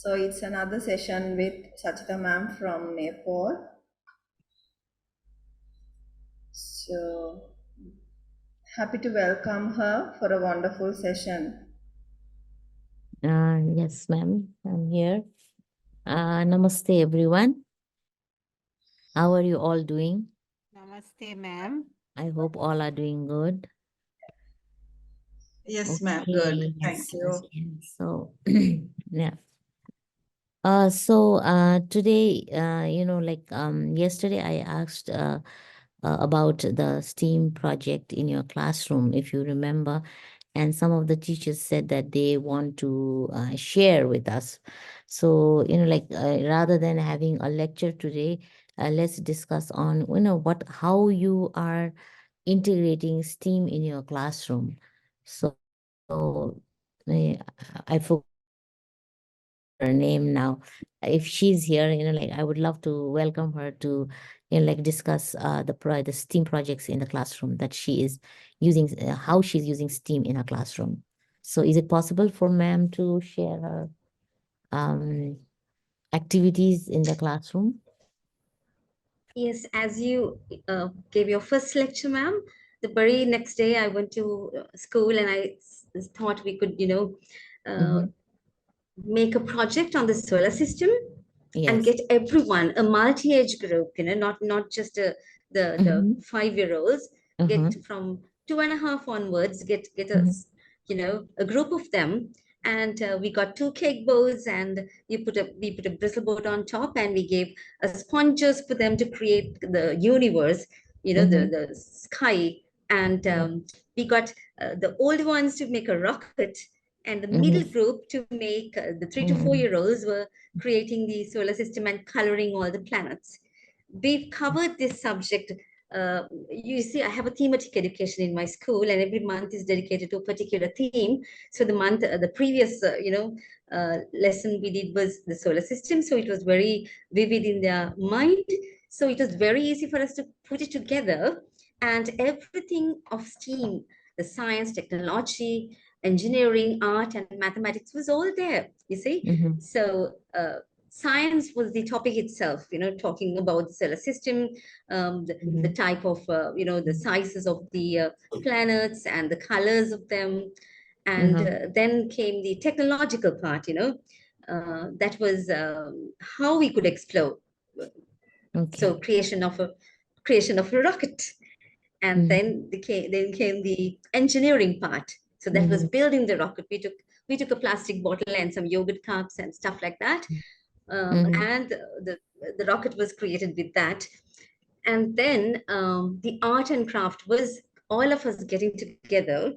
So it's another session with Sachita ma'am from Nepal. So happy to welcome her for a wonderful session. Yes, ma'am, I'm here. Namaste, everyone. How are you all doing? Namaste, ma'am. I hope all are doing good. Yes, ma'am. Okay, Good. Thank yes, you. yes, yes. So, yeah. Today, yesterday I asked about the STEAM project in your classroom, if you remember, and some of the teachers said that they want to share with us. So, rather than having a lecture today, let's discuss on, how you are integrating STEAM in your classroom. So, eh, I forgot her name now. If she's here, I would love to welcome her to, discuss the STEAM projects in the classroom that she is using, how she's using STEAM in her classroom. So, is it possible for ma'am to share her um, activities in the classroom? Yes, as you gave your first lecture, ma'am, the very next day I went to school and I thought we could, uh, Mm-hmm. make a project on the solar system and Yes. get everyone, a multi-age group, not just the Mm-hmm. 5-year-olds, Uh-huh. get from 2.5 onwards, get a, Mm-hmm. a group of them. And we got two cake boards and we put a bristle board on top and we gave sponges for them to create the universe, Mm-hmm. the sky. And Yeah. we got the old ones to make a rocket and the middle Mm-hmm. group to make the 3 to 4 Mm-hmm. year olds were creating the solar system and coloring all the planets. We've covered this subject. You see, I have a thematic education in my school, and every month is dedicated to a particular theme. So the previous, lesson we did was the solar system. So it was very vivid in their mind. So it was very easy for us to put it together, and everything of STEAM, the science, technology, engineering, art, and mathematics was all there. You see, Mm-hmm. so. Science was the topic itself, talking about the solar system, the Mm-hmm. type of, the sizes of the planets and the colors of them. And Uh-huh. then came the technological part, that was how we could explore. So Okay. creation of a rocket. And Mm-hmm. then came the engineering part. So that was Mm-hmm. building the rocket. We took a plastic bottle and some yogurt cups and stuff like that, Mm-hmm. and the rocket was created with that. And then the art and craft was all of us getting together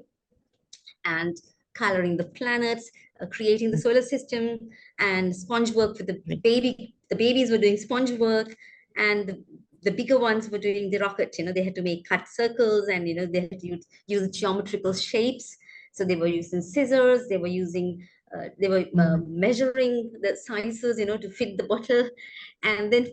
and coloring the planets, creating the solar system, and sponge work for the baby. The babies were doing sponge work, and the bigger ones were doing the rocket. They had to make cut circles, and they had to use geometrical shapes. So they were using scissors. They were measuring the sizes, to fit the bottle, and then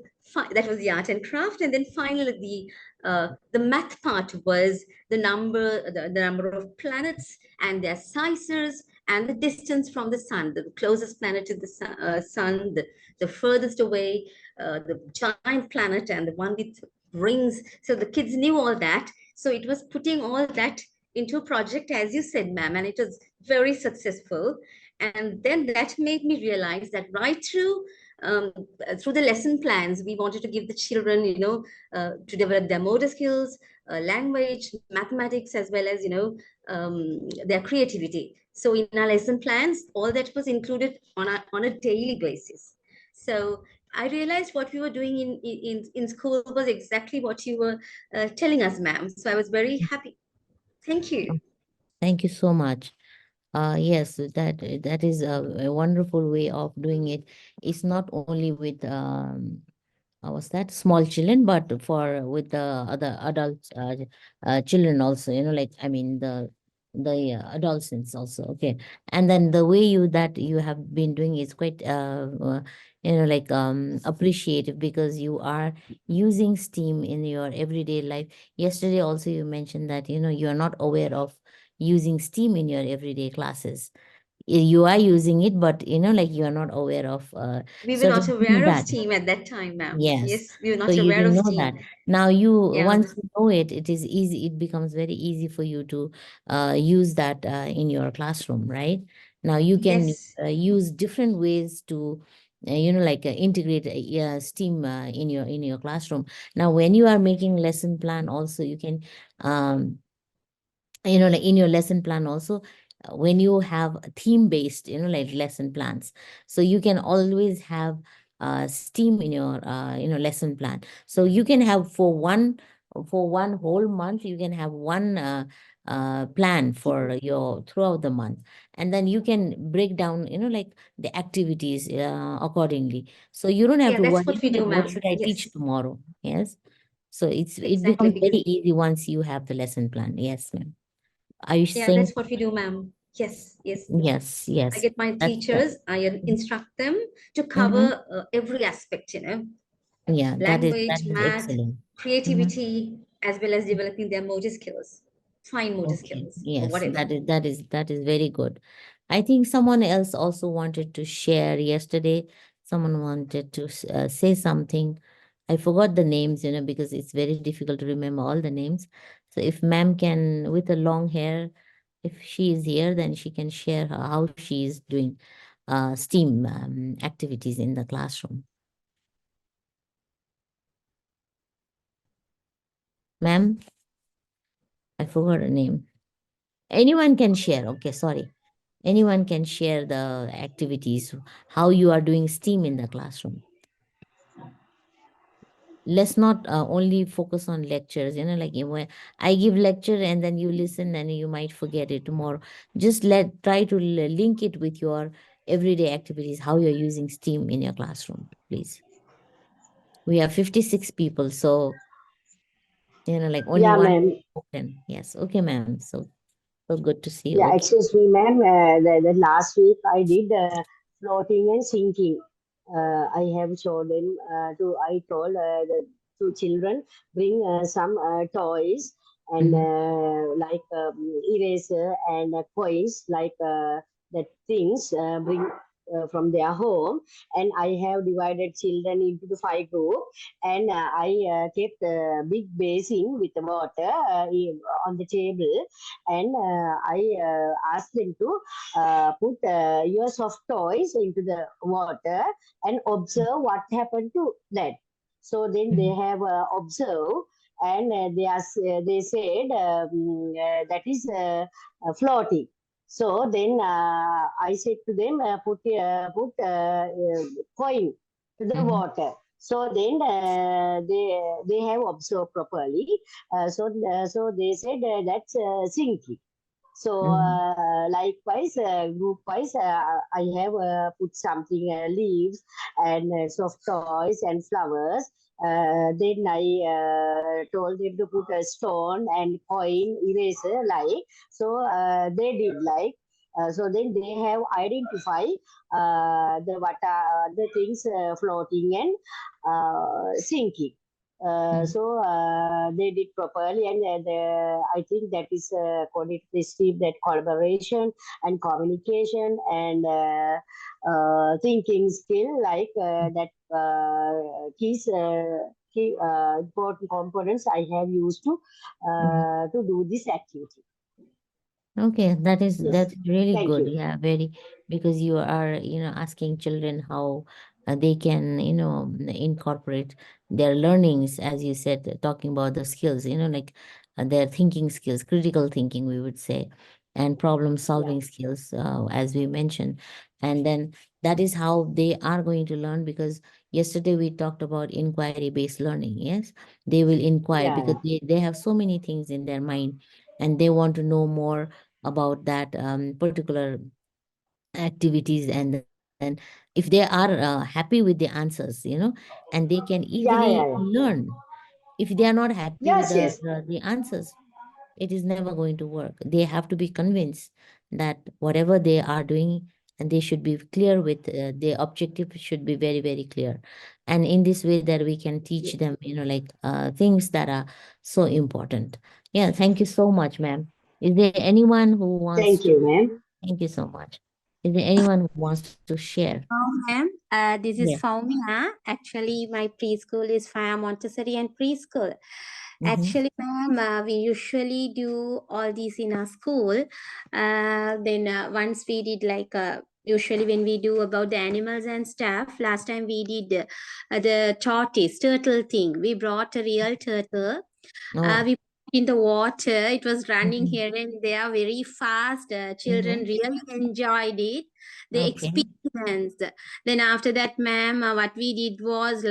that was the art and craft. And then finally, the math part was the number of planets and their sizes and the distance from the sun, the closest planet to the sun, the furthest away, the giant planet, and the one with rings. So the kids knew all that. So it was putting all that into a project, as you said, ma'am, and it was very successful. And then that made me realize that right through the lesson plans, we wanted to give the children, to develop their motor skills, language, mathematics, as well as, their creativity. So in our lesson plans, all that was included on a daily basis. So I realized what we were doing in school was exactly what you were telling us, ma'am. So I was very happy. Thank you. Thank you so much. Yes, that is a wonderful way of doing it. It's not only with what's that, small children, but for with the other adult children also. I mean the adolescents also. Okay, and then the way you have been doing is quite appreciative, because you are using STEAM in your everyday life. Yesterday also you mentioned that you are not aware of using STEAM in your everyday classes. You are using it, but like you are not aware of We were not certain things aware of that. Steam at that time, ma'am. Yes. Yes, we were So not you aware didn't of know that. Steam. Now you Yeah. once you know it, it is easy. It becomes very easy for you to use that in your classroom, right? Now you can Yes. use different ways to like integrate STEAM in your classroom. Now when you are making lesson plan, also you can um, like in your lesson plan also, when you have theme based like lesson plans, so you can always have STEAM in your lesson plan. So you can have for one whole month, you can have one plan for your throughout the month, and then you can break down like the activities accordingly, so you don't have Yeah, to that's worry what we like do, what ma'am. should I teach Yes, tomorrow. Yes. So it exactly. becomes Because very easy once you have the lesson plan. Yes, ma'am. Are you yeah, saying? that's what we do, ma'am. Yes, yes. Yes, I yes. get my That's that. teachers, I instruct them to Mm-hmm. cover every aspect, Yeah, that language, is math, excellent. Mm-hmm. creativity, as well as developing their motor skills, fine motor Okay. skills, or Yes, whatever. that is very good. I think someone else also wanted to share yesterday. Someone wanted to say something. I forgot the names, because it's very difficult to remember all the names. So if ma'am can, with the long hair, if she is here, then she can share how she is doing STEAM activities in the classroom. Ma'am, I forgot her name. Anyone can share. Okay, sorry. Anyone can share the activities, how you are doing STEAM in the classroom. Let's not only focus on lectures, like when I give lecture and then you listen and you might forget it tomorrow. Just try to link it with your everyday activities, how you're using STEAM in your classroom, please. We have 56 people, so like only Yeah, one ma'am. open. Yes, okay, ma'am. So good to see you. Yeah, Okay. excuse me, ma'am. The last week I did floating and sinking. I have showed them I told the two children bring some toys and Mhm. like eraser and coins, like the things bring from their home. And I have divided children into the five group, and I kept a big basin with the water on the table, and I asked them to put your soft toys into the water and observe what happened to that. So then they Mhm. have observed, and they said that is floating. So then I said to them, put coin to the Mhm. water. So then they have observed properly. So they said that's sinking. So Mhm. likewise, group wise, I have put something leaves and soft toys and flowers. Then I told them to put a stone and coin eraser like. So they did like. So then they have identified the what are the things floating and sinking. Mhm. So they did properly, and I think that is according to this team, that collaboration and communication and thinking skill, like that keys. Key important components I have used Mhm. to do this activity. Okay, Yes, that's really thank good. you. Yeah, very, because you are, asking children how they can, incorporate their learnings, as you said, talking about the skills, like their thinking skills, critical thinking, we would say, and problem Yeah, solving skills, as we mentioned. And then that is how they are going to learn, because yesterday we talked about inquiry-based learning. Yes, they will inquire because yeah, they have so many things in their mind, and they want to know more about that particular activities. And then if they are happy with the answers, and they can yeah, easily yeah, yeah. learn. If they are not happy with Yes, the yes, the answers, it is never going to work. They have to be convinced that whatever they are doing, and they should be clear with their objective should be very, very clear. And in this way that we can teach them, like things that are so important. Yeah, thank you so much, ma'am. Is there anyone who wants thank to? you, ma'am. Thank you so much. Is there anyone who wants to share? Ma'am, this is Yes. Faumia. Actually, my preschool is Fire Montessori and preschool. Mm-hmm. Actually, ma'am, we usually do all these in our school. Then once we did usually when we do about the animals and stuff, last time we did the tortoise, turtle thing. We brought a real turtle. Oh. We put in the water. It was running Mm-hmm. here and there very fast. Children really enjoyed it. They Okay. experienced. Then after that, ma'am, what we did was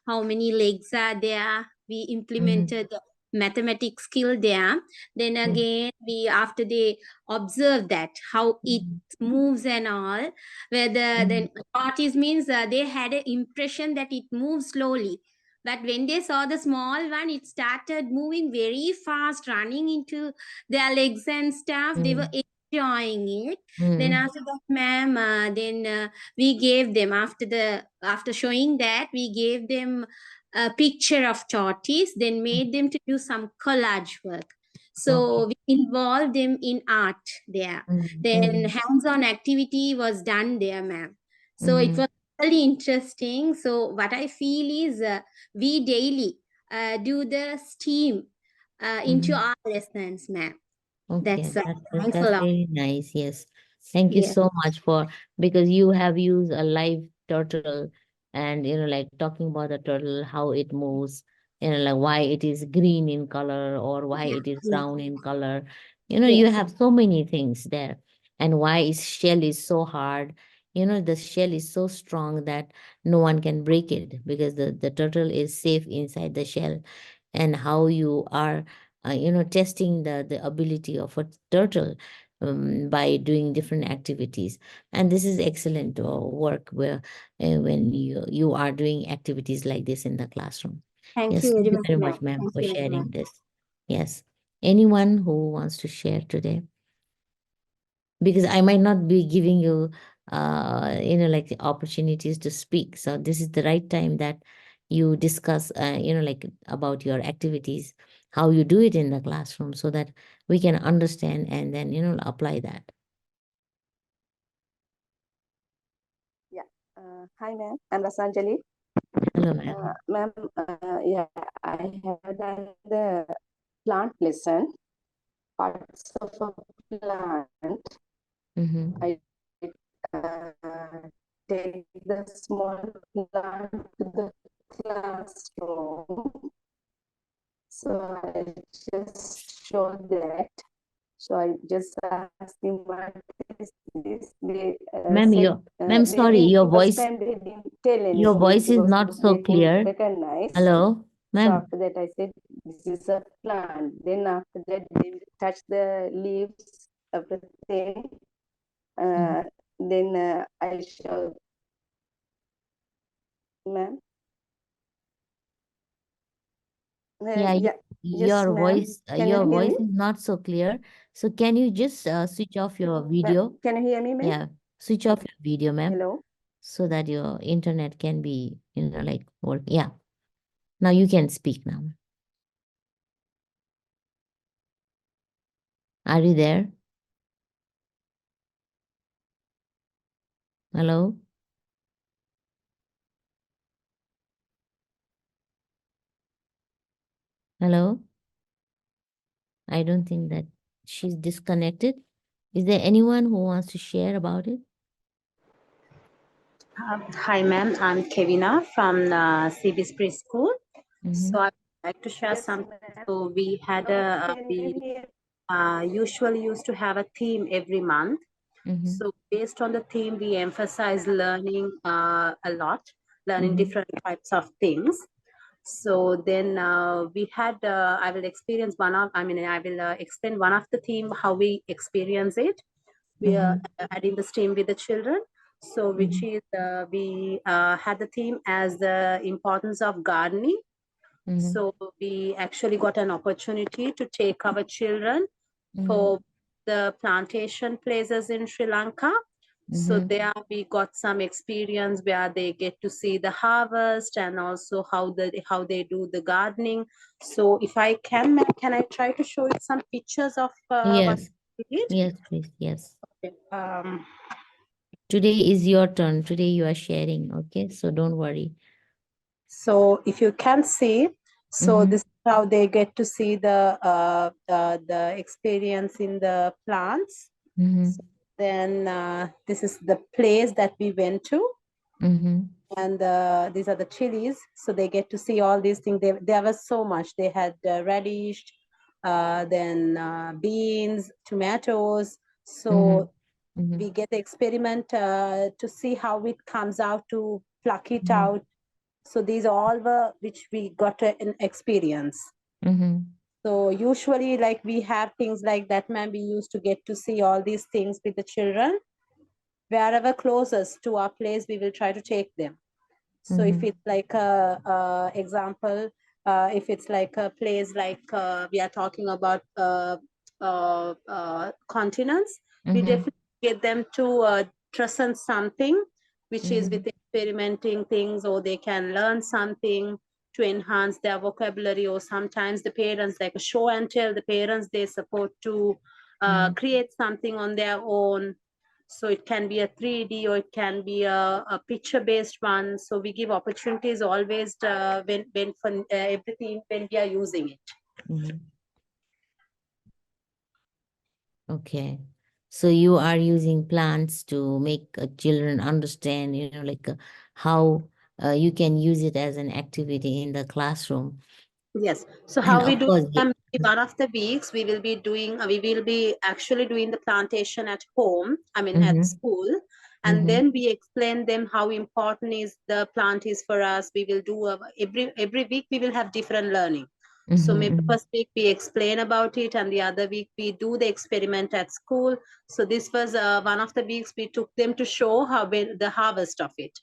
how many legs are there. We implemented the mathematics skill there. Then again, we after they observe that how it moves and all, whether then artist means they had an impression that it moves slowly. But when they saw the small one, it started moving very fast, running into their legs and stuff. They were enjoying it. Then after that, ma'am, we gave them after showing that we gave them a picture of tortoise. Then made them to do some collage work. So we involved them in art there. Then hands-on activity was done there, ma'am. So it was really interesting. So what I feel is we daily do the STEAM into our lessons, ma'am. Okay, Thanks a that's lot. really nice. Yes. Thank you Yes. so much for, because you have used a live turtle and like talking about the turtle, how it moves, like why it is green in color or why it is Yes. brown in color. You Yes. have so many things there. And why its shell is so hard. The shell is so strong that no one can break it because the turtle is safe inside the shell. And how you are testing the ability of a turtle by doing different activities. And this is excellent work where when you are doing activities like this in the classroom. Thank Yes, you thank very you much, very ma'am. much, ma'am, Thank for you very much. sharing this. Yes. Anyone who wants to share today? Because I might not be giving you like the opportunities to speak, so this is the right time that you discuss like about your activities, how you do it in the classroom, so that we can understand and then apply that. Yeah. Hi, ma'am. I'm Rasanjali. Hello, ma'am. Ma'am, yeah, I have done the plant lesson, parts of a plant. Mm-hmm. I take the small plant to the classroom. So I just show that. So I just asked him what is this. They Ma'am, said ma'am, they sorry, didn't, first time they didn't tell your anything voice is because not so they couldn't clear. recognize. Hello, So ma'am. after that, I said, this is a plant. Then after that, they will touch the leaves, everything. Then I showed, ma'am. Yeah, Yeah, yes, your ma'am. voice Can you hear me? is not so clear. So can you just switch off your video? Can you hear me, ma'am? Yeah, switch off your video, ma'am, Hello? so that your internet can be, like work. Yeah. Now you can speak now. Are you there? Hello? Hello? I don't think that she's disconnected. Is there anyone who wants to share about it? Hi, ma'am. I'm Kevina from CB's Preschool. So I'd like to share Yes, something. ma'am. So we had we usually used to have a theme every month. So based on the theme, we emphasize learning a lot, learning different types of things. So then we had, I will explain one of the theme, how we experience it. We are adding the STEAM with the children. So which is, we had the theme as the importance of gardening. So we actually got an opportunity to take our children for the plantation places in Sri Lanka. So there we got some experience where they get to see the harvest and also how they do the gardening. So if I can, ma'am, can I try to show you some pictures of what Yes. we did? Yes, please. Yes. Okay. Today is your turn. Today you are sharing. Okay, so don't worry. So if you can see, so Mhm. this is how they get to see the experience in the plants. Mhm. So then this is the place that we went to, Mhm. and these are the chilies. So they get to see all these things. There was so much. They had radish, then beans, tomatoes. So Mhm. we get the experiment to see how it comes out, to pluck it Mhm. out. So these all were which we got an experience. Mhm. So usually, like, we have things like that, ma'am. We used to get to see all these things with the children. Wherever closest to our place, we will try to take them. So if Mhm. it's like a example, if it's like a place like we are talking about continents, we Mhm. definitely get them to trust on something which is Mhm. with experimenting things, or they can learn something to enhance their vocabulary. Or sometimes the parents, like a show and tell, the parents, they support to Mhm. create something on their own. So it can be a 3D, or it can be a picture based one. So we give opportunities always when for everything when we are using it. Mhm. Okay. So you are using plants to make children understand, like how you can use it as an activity in the classroom. Yes. So And how we of do, course, one of the weeks we will be doing, we will be actually doing the plantation at home, I mean at mm-hmm, school. And mm-hmm, then we explain them how important is the plant is for us. We will do every week we will have different learning. So maybe mm-hmm, first week we explain about it, and the other week we do the experiment at school. So this was one of the weeks we took them to show how the harvest of it.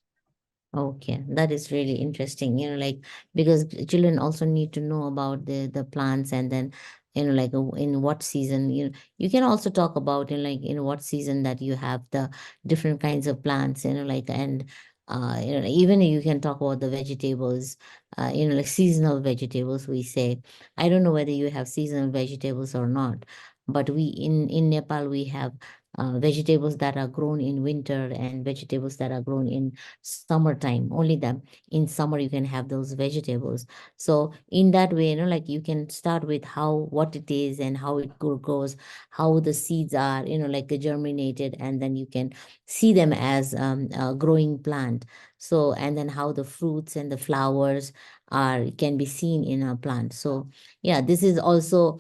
Okay, that is really interesting, like because children also need to know about the plants and then, like in what season, you can also talk about like in what season that you have the different kinds of plants, like and even you can talk about the vegetables, like seasonal vegetables we say. I don't know whether you have seasonal vegetables or not, but we in Nepal we have vegetables that are grown in winter and vegetables that are grown in summertime. Only them in summer you can have those vegetables. So in that way, like you can start with how what it is and how it grows, how the seeds are, like germinated, and then you can see them as a growing plant. So and then how the fruits and the flowers are can be seen in a plant. So yeah, this is also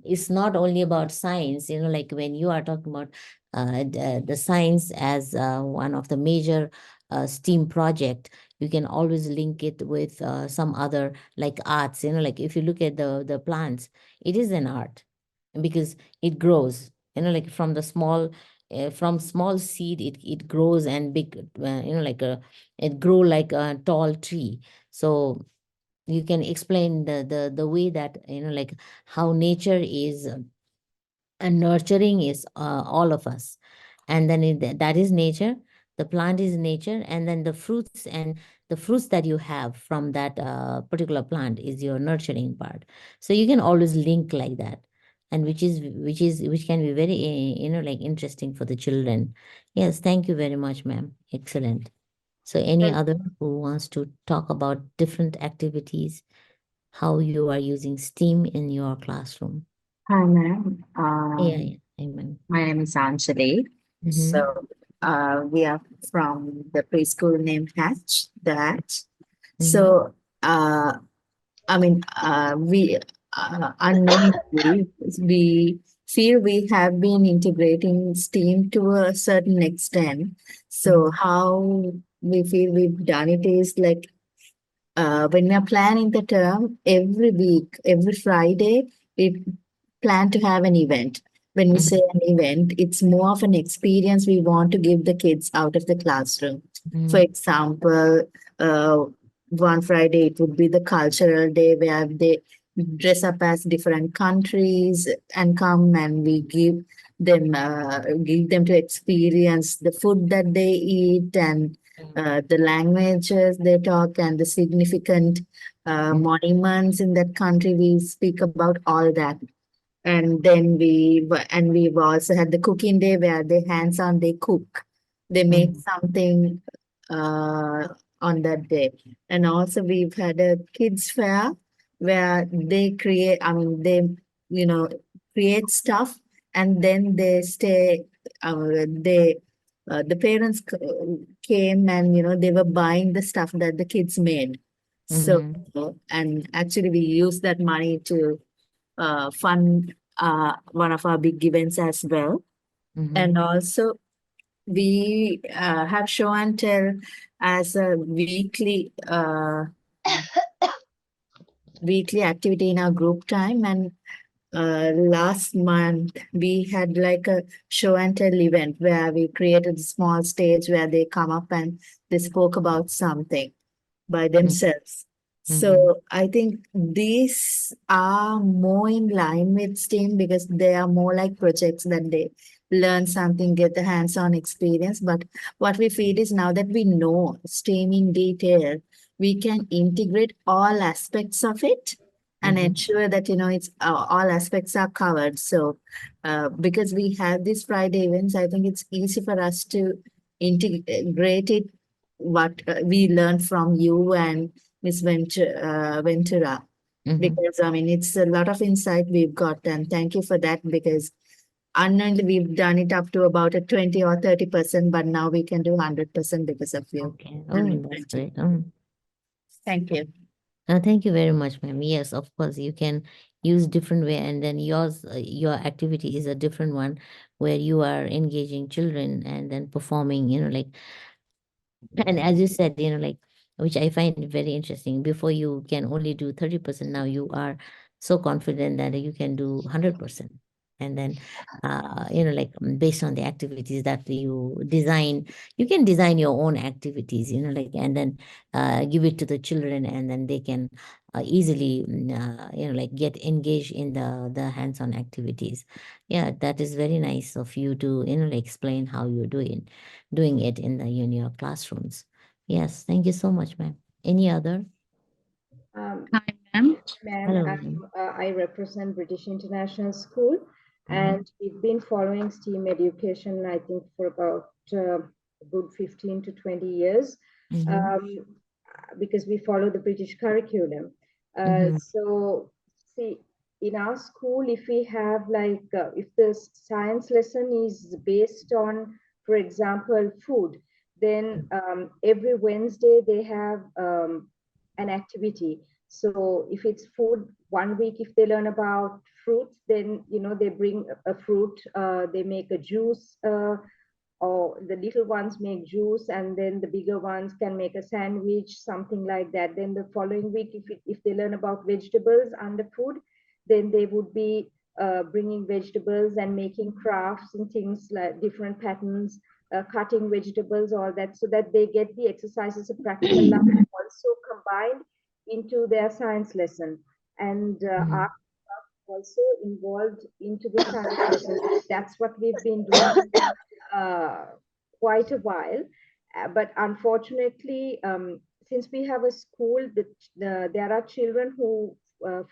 it's not only about science, like when you are talking about the science as one of the major STEAM project, you can always link it with some other like arts. Like if you look at the plants, it is an art because it grows. Like from small seed, it grows and big. Like it grow like a tall tree. So you can explain the way that like how nature is and nurturing is all of us, and then that is nature, the plant is nature, and then the fruits that you have from that particular plant is your nurturing part. So you can always link like that, and which can be very like interesting for the children. Yes, thank you very much, ma'am. Excellent. So any And other who wants to talk about different activities, how you are using STEAM in your classroom? Hi, ma'am. Yeah, yeah. Amen. My name is Anjali. Mm-hmm. So, we are from the preschool named Hatch. The Hatch. Mm-hmm. So, I mean, we unknowingly we feel we have been integrating STEAM to a certain extent. So, Mm-hmm. how we feel we've done it is like when we are planning the term every week, every Friday, we plan to have an event. When we say Mm-hmm. an event, it's more of an experience we want to give the kids out of the classroom. For example, uh, one Friday it would be the cultural day where they dress up as different countries and come and we give them to experience the food that they eat and the languages they talk and the significant monuments in that country. We speak about all that. And then we've also had the cooking day where they hands on they cook. They make something on that day. And also we've had a kids fair where they create, I mean, they, you know, create stuff and then they stay, they, the parents came and, you know, they were buying the stuff that the kids made. So, and actually we use that money to fund one of our big events as well. And also we have show and tell as a weekly activity in our group time. And last month we had like a show and tell event where we created a small stage where they come up and they spoke about something by themselves. So I think these are more in line with STEAM because they are more like projects that they learn something, get the hands-on experience. But what we feel is now that we know STEAM in detail, we can integrate all aspects of it and ensure that, you know, it's all aspects are covered. So because we have these Friday events, I think it's easy for us to integrate it what we learned from you and Miss Ventura. Because I mean, it's a lot of insight we've got, and thank you for that. Because unknowingly we've done it up to about a 20 or 30%, but now we can do 100% because of you. Okay. And Oh, that's great. thank you. Thank you very much, ma'am. Yes, of course, you can use different way, and then yours, your activity is a different one where you are engaging children and then performing, you know, like, and as you said, you know, like, which I find very interesting. Before you can only do 30%, now you are so confident that you can do 100%. And then, you know, like based on the activities that you design, you can design your own activities, you know, like, and then give it to the children, and then they can easily, you know, like get engaged in the hands-on activities. Yeah, that is very nice of you to, you know, like explain how you're doing it in the in your classrooms. Yes, thank you so much, ma'am. Any other? Um, Hi, ma'am. Ma'am, Hello, ma'am. I represent British International School, and we've been following STEAM education, I think, for about a good 15 to 20 years, because we follow the British curriculum. So, see, in our school, if we have like, if the science lesson is based on, for example, food, then every Wednesday they have an activity. So if it's food, 1 week, if they learn about fruits, then, you know, they bring a fruit, they make a juice, or the little ones make juice, and then the bigger ones can make a sandwich, something like that. Then the following week, if they learn about vegetables under food, then they would be bringing vegetables and making crafts and things like different patterns, cutting vegetables, all that, so that they get the exercises of practical life also combined into their science lesson. And art also involved into the science lesson. That's what we've been doing uh, quite a while. But unfortunately, since we have a school, there are children who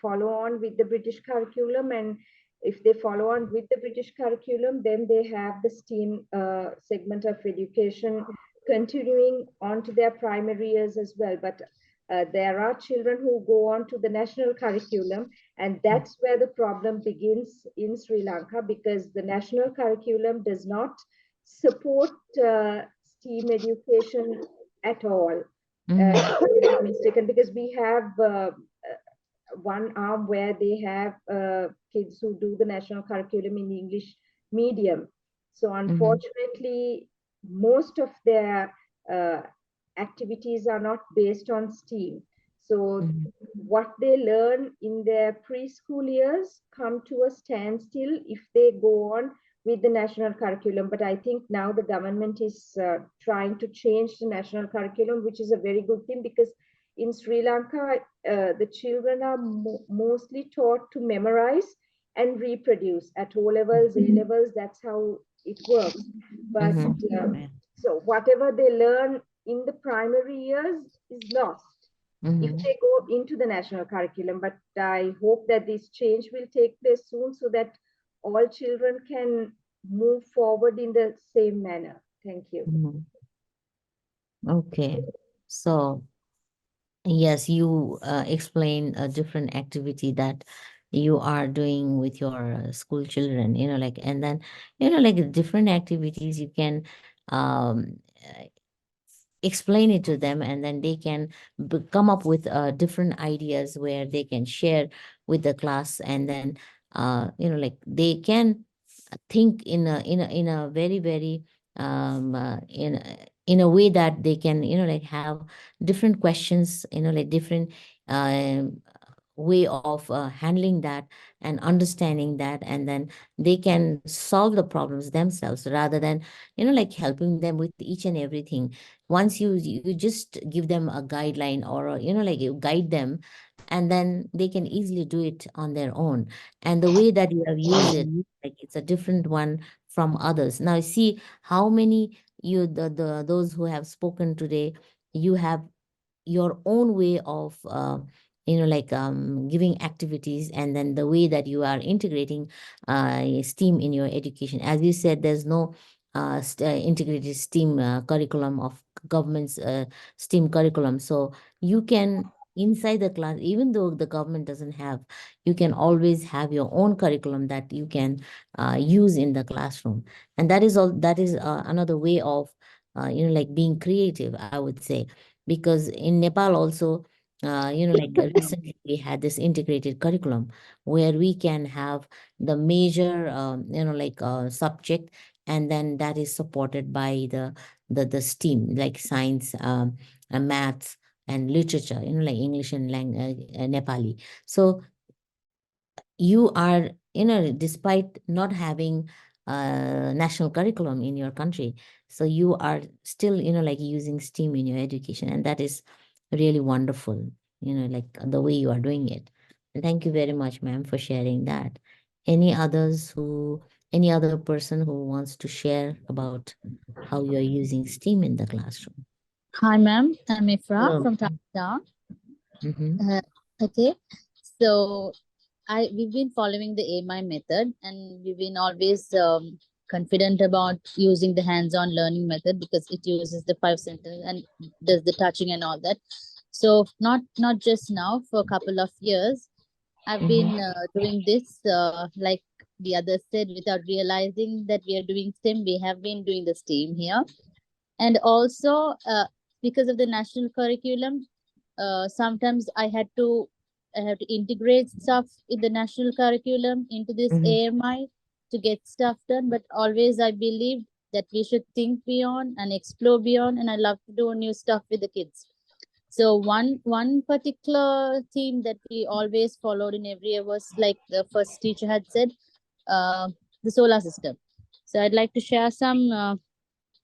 follow on with the British curriculum, and if they follow on with the British curriculum, then they have the STEAM segment of education continuing on to their primary years as well. But there are children who go on to the national curriculum, and that's where the problem begins in Sri Lanka, because the national curriculum does not support STEAM education at all. If I'm not mistaken, because we have one arm where they have kids who do the national curriculum in English medium. So unfortunately, most of their activities are not based on STEAM. So what they learn in their preschool years come to a standstill if they go on with the national curriculum. But I think now the government is trying to change the national curriculum, which is a very good thing, because in Sri Lanka, the children are mostly taught to memorize and reproduce at O levels, A levels. That's how it works. But so whatever they learn in the primary years is lost if they go into the national curriculum. But I hope that this change will take place soon, so that all children can move forward in the same manner. Thank you. Okay. So, yes, you explain a different activity that you are doing with your school children, like, and then, like different activities you can um, uh, explain it to them, and then they can come up with different ideas where they can share with the class, and then like they can think in a very very in a way that they can like have different questions, like different um, way of handling that and understanding that, and then they can solve the problems themselves rather than like helping them with each and everything. Once you just give them a guideline, or like you guide them, and then they can easily do it on their own. And the way that you have used it, like it's a different one from others. Now see how many the those who have spoken today, you have your own way of like giving activities, and then the way that you are integrating STEAM in your education. As you said, there's no integrated STEAM curriculum of government's STEAM curriculum. So you can inside the class, even though the government doesn't have, you can always have your own curriculum that you can use in the classroom. And that is another way of like being creative, I would say. Because in Nepal also, like recently we had this integrated curriculum where we can have the major like subject, and then that is supported by the STEAM, like science, and maths and literature, like English and Nepali. So you are, despite not having a national curriculum in your country, so you are still, like using STEAM in your education, and that is really wonderful, like the way you are doing it. And thank you very much, ma'am, for sharing that. Any other person who wants to share about how you're using STEAM in the classroom? Hi, ma'am. I'm Ifra Hello. from Pakistan. Mm-hmm. Okay, so we've been following the AMI method, and we've been always confident about using the hands-on learning method because it uses the 5 sentence and does the touching and all that. So not just now, for a couple of years, I've Mm-hmm. been doing this. Like the others said, without realizing that we are doing STEM, we have been doing the STEAM here, and also because of the national curriculum, sometimes I have to integrate stuff in the national curriculum into this Mm-hmm. AMI to get stuff done. But always I believe that we should think beyond and explore beyond, and I love to do new stuff with the kids. So one particular theme that we always followed in every year was, like the first teacher had said, uh, the solar system. So I'd like to share some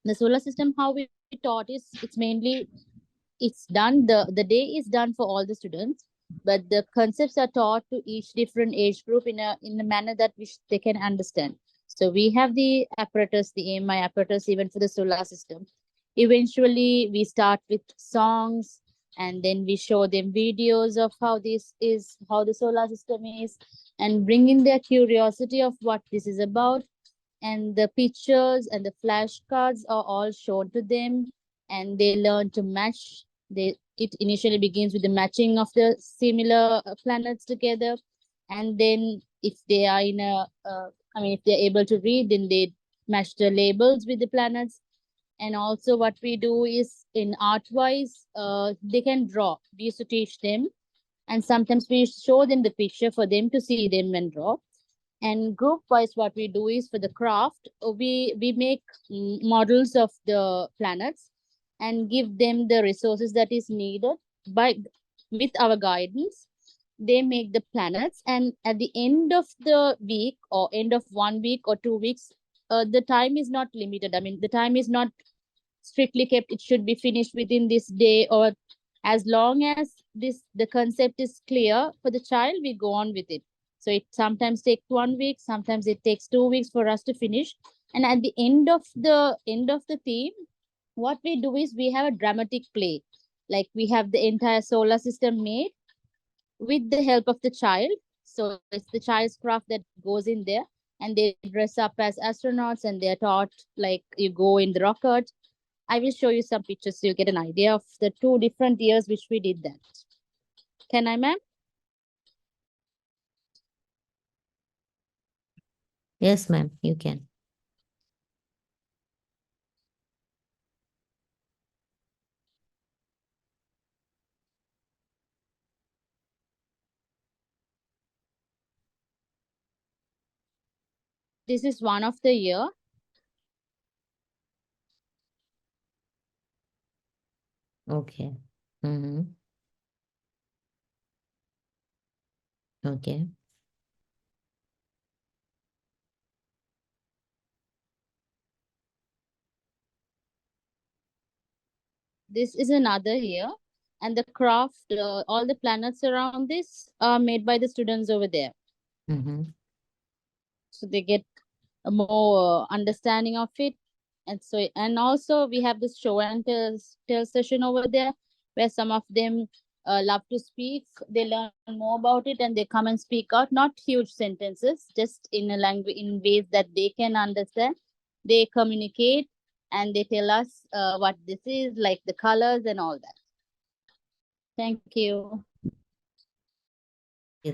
the solar system. How we taught is, it's mainly, it's done, the day is done for all the students, but the concepts are taught to each different age group in a manner that which they can understand. So we have the apparatus, the AMI apparatus, even for the solar system. Eventually we start with songs, and then we show them videos of how the solar system is, and bringing their curiosity of what this is about. And the pictures and the flashcards are all shown to them, and they learn to match. It initially begins with the matching of the similar planets together, and then if they are in a if they're able to read, then they match the labels with the planets. And also what we do is, in art wise, they can draw. We used to teach them, and sometimes we show them the picture for them to see them and draw. And group wise, what we do is, for the craft, we make models of the planets and give them the resources that is needed. By With our guidance, they make the planets, and at the end of the week, or end of 1 week or 2 weeks, the time is not limited. I mean, the time is not strictly kept. It should be finished within this day, or as long as the concept is clear for the child, we go on with it. So it sometimes takes 1 week, sometimes it takes 2 weeks for us to finish. And at the end of the theme, what we do is, we have a dramatic play. Like, we have the entire solar system made with the help of the child. So it's the child's craft that goes in there. and they dress up as astronauts and they're taught like you go in the rocket. I will show you some pictures so you get an idea of the 2 different years which we did that. Can I, ma'am? Yes, ma'am, you can. This is one of the year. Okay. Mm-hmm. Okay. This is another year. And the craft, all the planets around this are made by the students over there. Mm-hmm. So they get a more understanding of it. And so, and also we have this show and tell session over there where some of them love to speak. They learn more about it and they come and speak out, not huge sentences, just in a language, in ways that they can understand. They communicate and they tell us what this is, like the colors and all that. Thank you.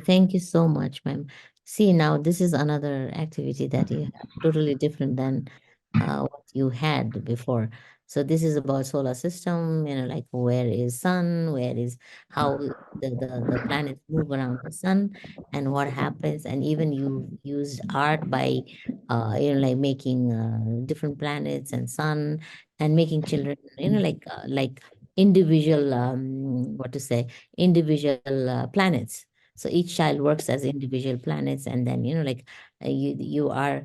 Thank you so much, ma'am. See, now this is another activity that you have, totally different than what you had before. So this is about solar system, like where is sun, where is how the planets move around the sun and what happens. And even you used art by, like making different planets and sun and making children, like individual, what to say, individual planets. So each child works as individual planets, and then you are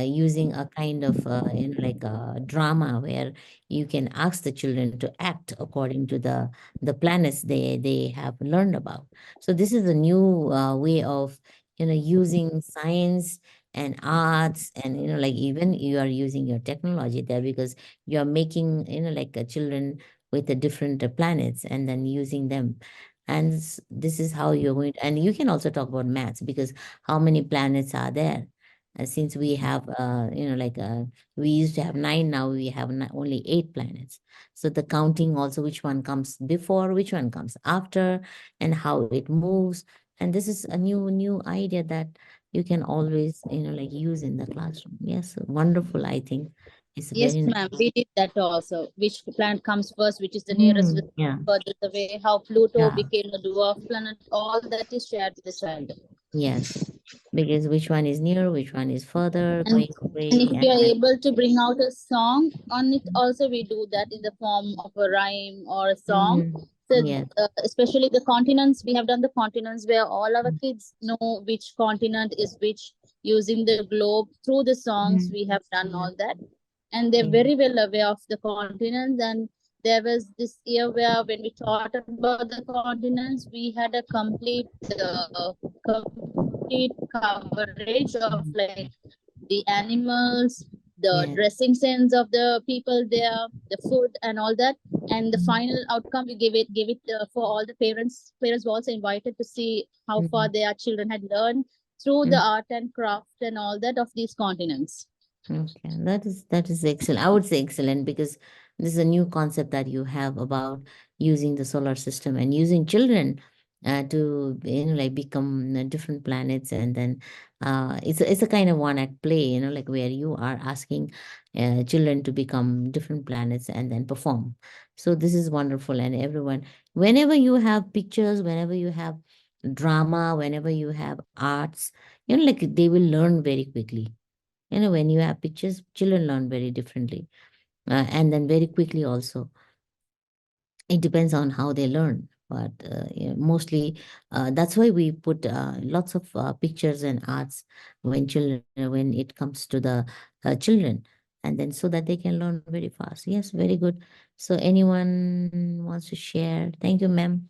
using a kind of like a drama where you can ask the children to act according to the planets they have learned about. So this is a new way of using science and arts, and like even you are using your technology there, because you are making like a children with the different planets and then using them. And this is how you're going to, and you can also talk about maths, because how many planets are there? Since we have, we used to have 9, now we have only 8 planets. So the counting also, which one comes before, which one comes after, and how it moves. And this is a new idea that you can always, like use in the classroom. Yes, wonderful. I think it's Yes, very nice. ma'am. We did that also. Which planet comes first, which is the nearest, Mm, yeah, furthest away, how Pluto yeah. became a dwarf planet, all that is shared with the child. Yes, because which one is near, which one is further And going and away, if we and are then able to bring out a song on it, also we do that in the form of a rhyme or a song. Mhm. So Yes. especially the continents, we have done the continents where all our kids know which continent is which using the globe. Through the songs, Mhm. we have done Yeah. all that, and they're Yeah. very well aware of the continents. And there was this year where when we taught about the continents, we had a complete coverage of Mhm. like the animals, the Yeah. dressing sense of the people there, the food and all that. And the Mhm. final outcome, we gave it for all the parents. Parents were also invited to see how far Mhm. their children had learned through the Mhm. art and craft and all that of these continents. Okay, that is excellent. I would say excellent, because this is a new concept that you have about using the solar system and using children to like become different planets, and then it's a kind of one act play, like where you are asking children to become different planets and then perform. So this is wonderful, and everyone, whenever you have pictures, whenever you have drama, whenever you have arts, like they will learn very quickly. When you have pictures, children learn very differently, and then very quickly also. It depends on how they learn, but mostly that's why we put lots of pictures and arts when it comes to the children, and then so that they can learn very fast. Yes, very good. So anyone wants to share? Thank you, ma'am.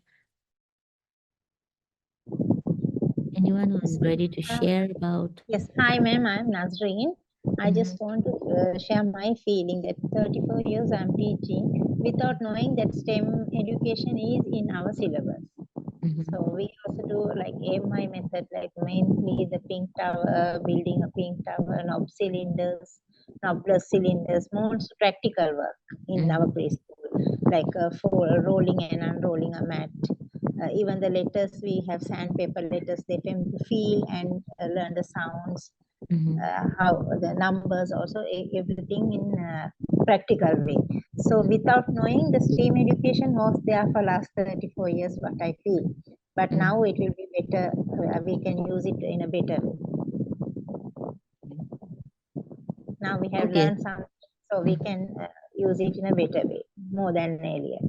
Anyone who is ready to Uh, share about? yes, hi ma'am, I'm Nazreen. I Mhm. just want to share my feeling that 34 years I'm teaching without knowing that STEM education is in our syllabus. So we also do like AMI method, like mainly the pink tower, building a pink tower, knobless cylinders, most practical work in our preschool, like for rolling and unrolling a mat. Even the letters, we have sandpaper letters, they can feel and learn the sounds, how the numbers also, everything in practical way. So without knowing, the STEAM education was there for last 34 years, what I feel. But now it will be better, we can use it in a better way. Now we have Okay. learned some, so we can use it in a better way, more than earlier.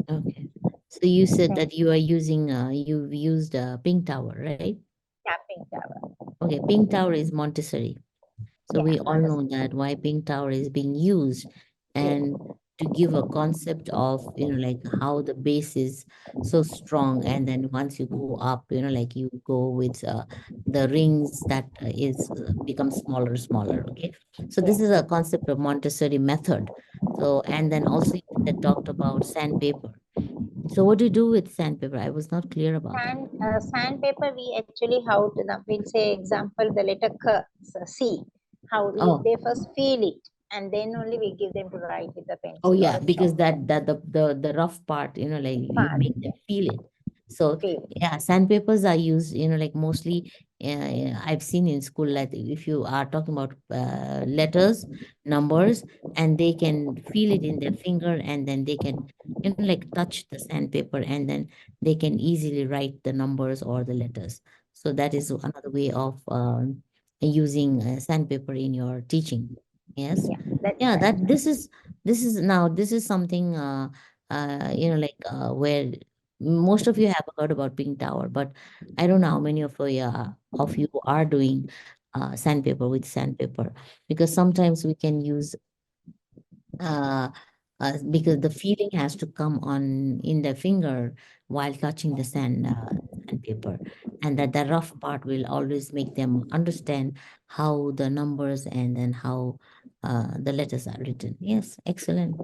Okay. So you said Thank that you are using, you've used Pink Tower, right? Yeah, pink tower. Okay, Pink Tower is Montessori. So Yeah, we all know Montessori. that why Pink Tower is being used, Yes. and to give a concept of, like how the base is so strong. And then once you go up, like you go with the rings that is become smaller, smaller. Okay. So this Yes. is a concept of Montessori method. So, and then also you had talked about sandpaper. So what do you do with sandpaper? I was not clear about that. Sandpaper, we actually how to we'll say example the letter K, so C. How Oh, they first feel it, and then only we give them to write with a oh pencil or yeah, a chalk. because that the rough part, like you Part, make them feel it. So feel. yeah, sandpapers are used, like mostly I've seen in school, like if you are talking about letters, numbers, and they can feel it in their finger, and then they can, like touch the sandpaper, and then they can easily write the numbers or the letters. So that is another way of using sandpaper in your teaching. Yes. Yeah, that's Yeah, right. that this is something like where most of you have heard about Pink Tower, but I don't know how many of you are doing sandpaper with sandpaper, because sometimes we can use uh, because the feeling has to come on in the finger while touching the sandpaper, and that the rough part will always make them understand how the numbers and then how the letters are written. Yes, excellent.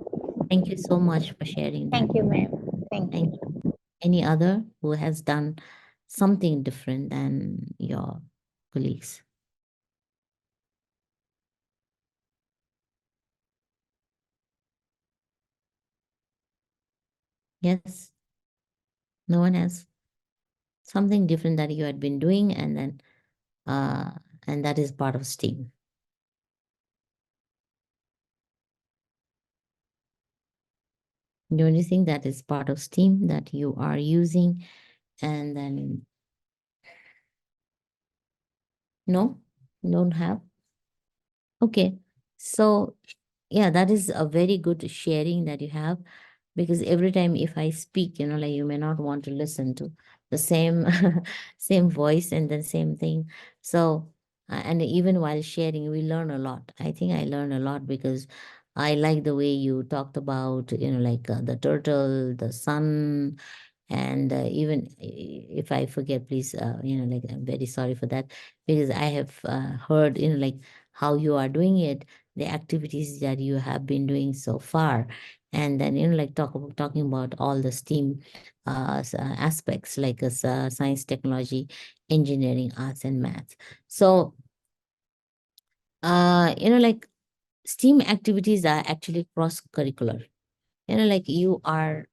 Thank you so much for sharing that. Thank you, ma'am. Thank Thank you. you. Any other who has done something different than your colleagues? Yes, no one has something different that you had been doing, uh, and that is part of STEAM. Don't you think that is part of STEAM that you are using? And then, no, don't have. Okay. So, yeah, that is a very good sharing that you have, because every time if I speak, like you may not want to listen to the same same voice and the same thing. So, and even while sharing, we learn a lot. I think I learned a lot because I like the way you talked about, like the turtle, the sun, and even if I forget, please, like I'm very sorry for that, because I have heard, like how you are doing it, the activities that you have been doing so far, and then like talking about all the STEAM aspects, like science, technology, engineering, arts, and math. So like STEAM activities are actually cross curricular. Like you are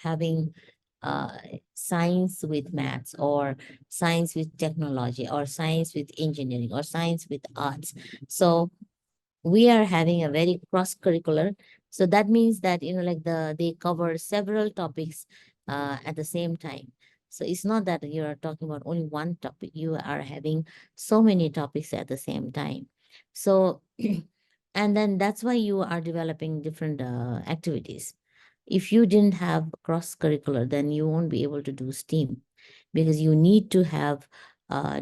having uh, science with maths, or science with technology, or science with engineering, or science with arts. So we are having a very cross curricular. So that means that, like they cover several topics at the same time. So it's not that you are talking about only one topic, you are having so many topics at the same time. So and then that's why you are developing different activities. If you didn't have cross curricular, then you won't be able to do STEAM, because you need to have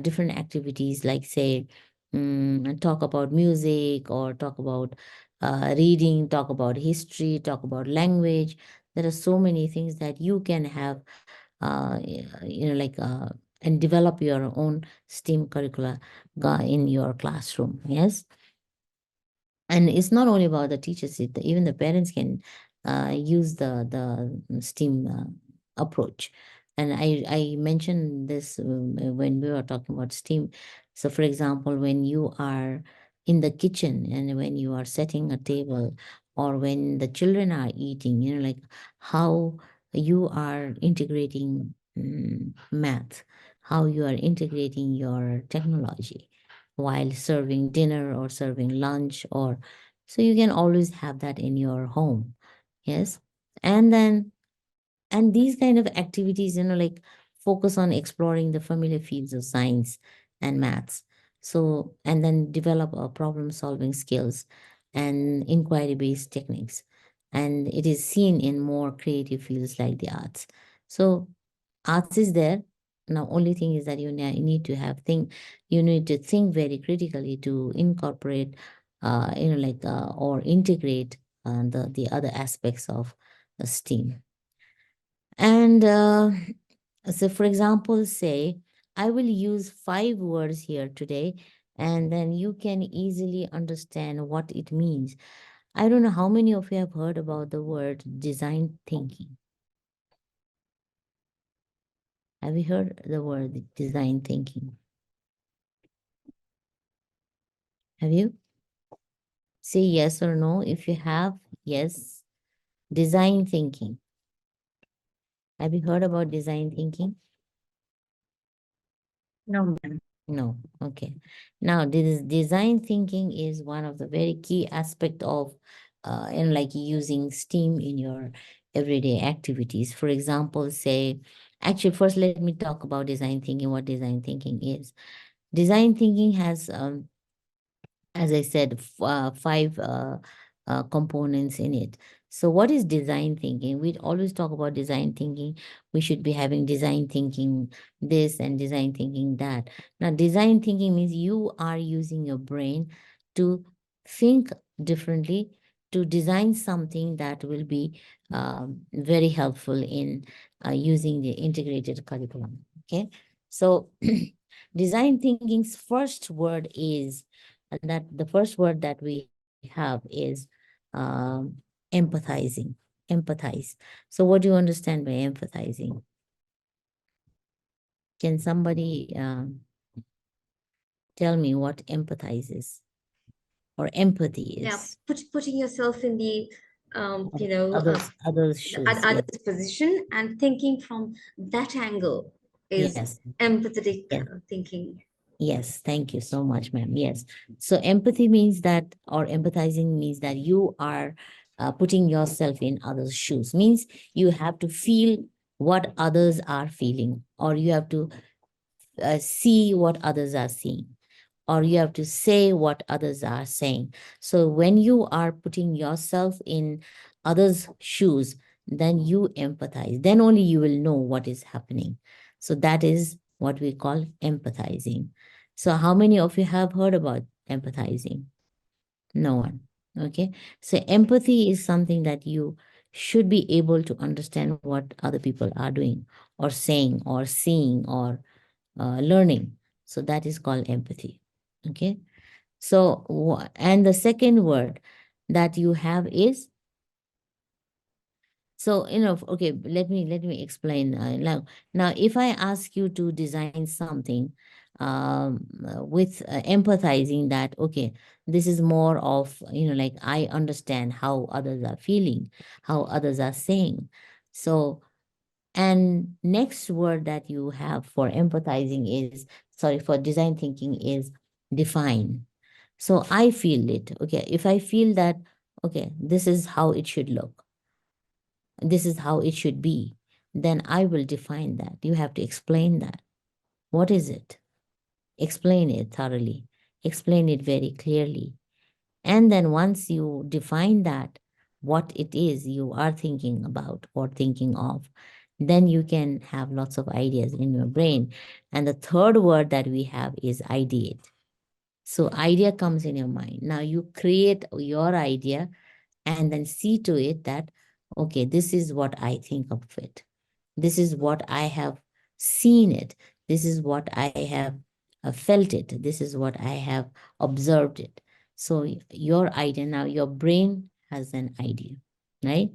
different activities, like say talk about music, or talk about reading, talk about history, talk about language. There are so many things that you can have, like, and develop your own STEAM curricula in your classroom. Yes. And it's not only about the teachers, even the parents can use the STEAM approach. And I mentioned this when we were talking about STEAM. So, for example, when you are in the kitchen and when you are setting a table, or when the children are eating, like how you are integrating math, how you are integrating your technology while serving dinner or serving lunch, or so you can always have that in your home. Yes. And then and these kind of activities, like focus on exploring the familiar fields of science and maths. So, and then develop problem solving skills and inquiry based techniques. And it is seen in more creative fields like the arts. So, arts is there. Now, only thing is that you need to you need to think very critically to incorporate, or integrate the other aspects of STEAM. And so, for example, say, I will use 5 words here today, and then you can easily understand what it means. I don't know how many of you have heard about the word design thinking. Have you heard the word design thinking? Have you? Say yes or no. If you have, yes. Design thinking. Have you heard about design thinking? No, ma'am. No. Okay. Now, this design thinking is one of the very key aspect of, like using STEAM in your everyday activities. For example, say, actually, first let me talk about design thinking. What design thinking is? Design thinking has as I said, 5 components in it. So, what is design thinking? We always talk about design thinking. We should be having design thinking this and design thinking that. Now, design thinking means you are using your brain to think differently, to design something that will be very helpful in using the integrated curriculum. Okay. So, design thinking's first word is that the first word that we have is empathizing. Empathize. So what do you understand by empathizing? Can somebody tell me what empathizes or empathy Yeah, is? putting yourself in the Others shoes. Yes. other's position and thinking from that angle is Yes. empathetic Yes. thinking. Yes, thank you so much, ma'am. Yes. So empathy means that, or empathizing means that you are putting yourself in others' shoes, means you have to feel what others are feeling, or you have to see what others are seeing, or you have to say what others are saying. So when you are putting yourself in others' shoes, then you empathize. Then only you will know what is happening. So that is what we call empathizing. So how many of you have heard about empathizing? No one. Okay. So empathy is something that you should be able to understand what other people are doing or saying or seeing or learning. So that is called empathy. Okay. So, and the second word that you have is, so, okay, let me explain. Now, if I ask you to design something with empathizing that, okay, this is more of, like I understand how others are feeling, how others are saying. So, and next word that you have for empathizing is, sorry, for design thinking is define. So I feel it. Okay. If I feel that, okay, this is how it should look, this is how it should be, then I will define that. You have to explain that. What is it? Explain it thoroughly, explain it very clearly. And then once you define that, what it is you are thinking about or thinking of, then you can have lots of ideas in your brain. And the third word that we have is ideate. So idea comes in your mind. Now you create your idea and then see to it that, okay, this is what I think of it. This is what I have seen it. This is what I have felt it. This is what I have observed it. So your idea, now your brain has an idea, right?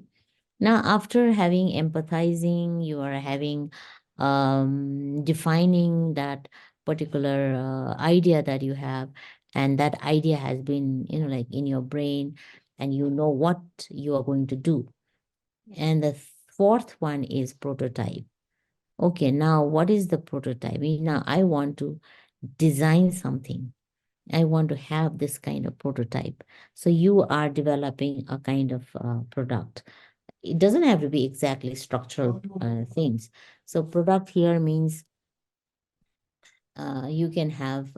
Now, after having empathizing, you are having defining that particular idea that you have, and that idea has been, like in your brain, and you know what you are going to do. And the fourth one is prototype. Okay, now what is the prototype? Now I want to design something. I want to have this kind of prototype. So you are developing a kind of product. It doesn't have to be exactly structural things. So product here means you can have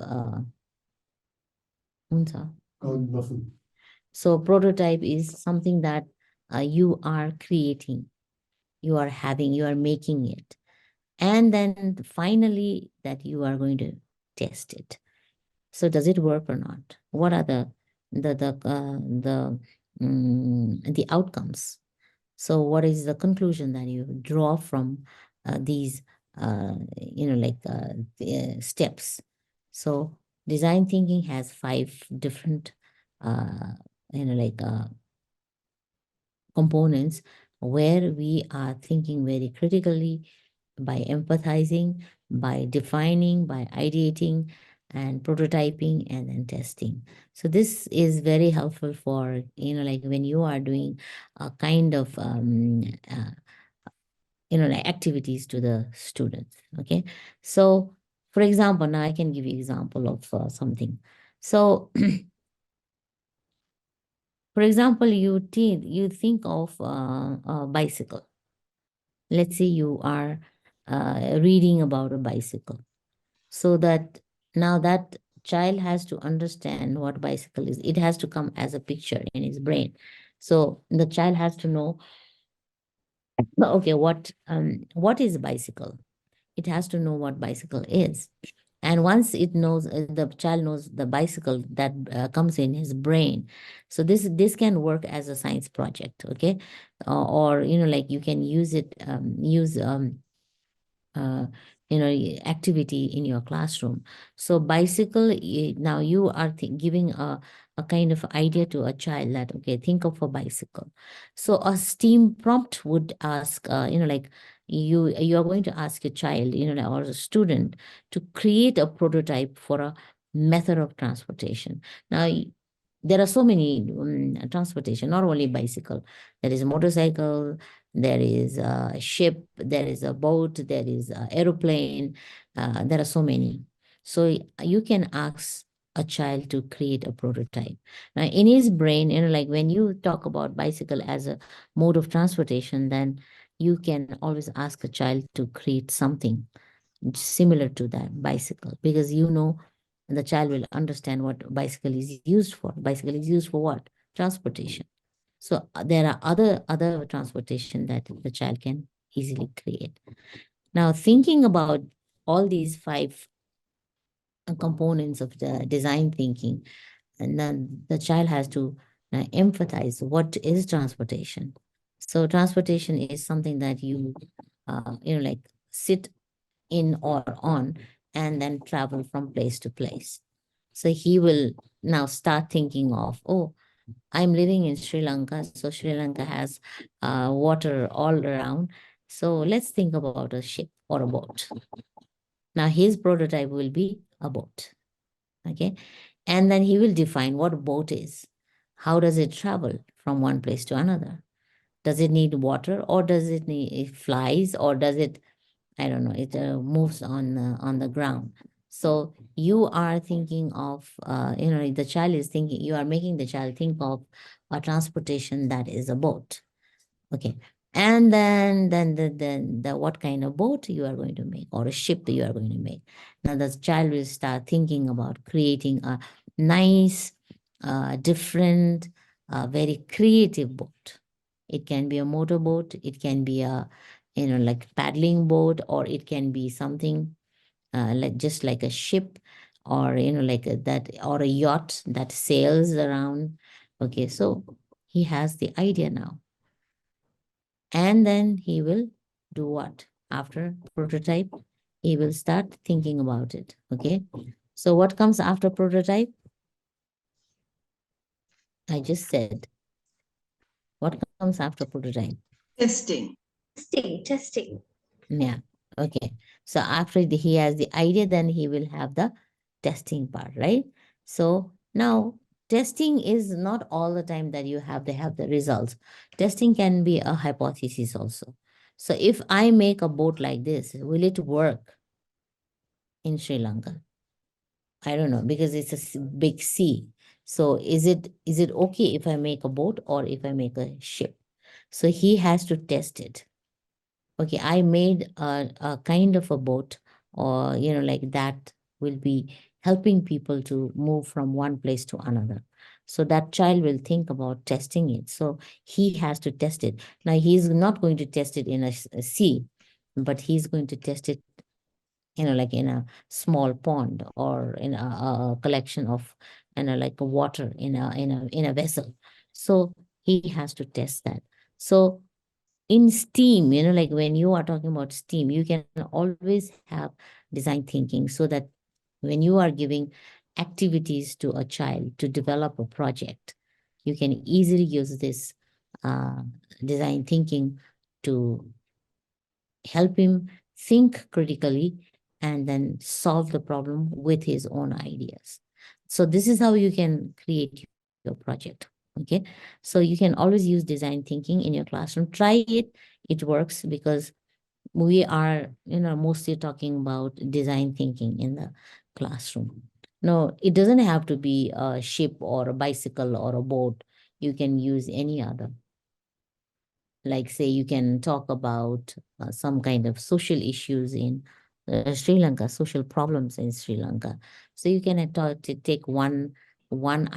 so prototype is something that you are creating, you are having, you are making it. And then finally that you are going to test it. So does it work or not? What are the outcomes? So what is the conclusion that you draw from these steps? So design thinking has 5 different uh, components where we are thinking very critically, by empathizing, by defining, by ideating, and prototyping, and then testing. So this is very helpful for, like when you are doing a kind of, like activities to the students. Okay. So for example, now I can give you example of something. So for example, you think of a bicycle. Let's say you are reading about a bicycle. So that now that child has to understand what bicycle is. It has to come as a picture in his brain. So the child has to know, okay, what is a bicycle? It has to know what bicycle is. And once it knows, the child knows the bicycle, that comes in his brain. So this can work as a science project, okay? Or like you can use it, use uh, activity in your classroom. So bicycle, now you are giving a kind of idea to a child that, okay, think of a bicycle. So a STEAM prompt would ask, like you are going to ask a child, or a student, to create a prototype for a method of transportation. Now, there are so many transportation, not only bicycle. There is a motorcycle, there is a ship, there is a boat, there is an aeroplane. There are so many. So you can ask a child to create a prototype. Now, in his brain, like when you talk about bicycle as a mode of transportation, then you can always ask a child to create something similar to that bicycle, because the child will understand what bicycle is used for. Bicycle is used for what? Transportation. So there are other transportation that the child can easily create. Now, thinking about all these 5 components of the design thinking, and then the child has to empathize what is transportation. So transportation is something that you like sit in or on, and then travel from place to place. So he will now start thinking of, oh, I'm living in Sri Lanka, so Sri Lanka has water all around. So let's think about a ship or a boat. Now his prototype will be a boat. Okay. And then he will define what a boat is. How does it travel from one place to another? Does it need water, or does it flies, or does it, I don't know, it moves on the ground? So you are thinking of, the child is thinking, you are making the child think of a transportation that is a boat. Okay. And then the what kind of boat you are going to make, or a ship that you are going to make. Now the child will start thinking about creating a nice, different, very creative boat. It can be a motorboat, it can be a, like paddling boat, or it can be something like just like a ship, or like that, or a yacht that sails around. Okay, so he has the idea now. And then he will do what? After prototype, he will start thinking about it. Okay. So what comes after prototype? I just said, what comes after prototype? Testing. Testing. Yeah. Okay. So after he has the idea, then he will have the testing part, right? So now testing is not all the time that you have to have the results. Testing can be a hypothesis also. So if I make a boat like this, will it work in Sri Lanka? I don't know, because it's a big sea. So is it okay if I make a boat or if I make a ship? So he has to test it. Okay, I made a kind of a boat, or like that will be helping people to move from one place to another. So that child will think about testing it. So he has to test it. Now he's not going to test it in a sea, but he's going to test it, like in a small pond, or in a collection of, like a water in a vessel. So he has to test that. So in STEAM, like when you are talking about STEAM, you can always have design thinking, so that when you are giving activities to a child to develop a project, you can easily use this uh, design thinking to help him think critically and then solve the problem with his own ideas. So this is how you can create your project. Okay. So you can always use design thinking in your classroom. Try it. It works, because we are, mostly talking about design thinking in the classroom. No, it doesn't have to be a ship or a bicycle or a boat. You can use any other. Like, say, you can talk about some kind of social issues in Sri Lanka, social problems in Sri Lanka. So you can take one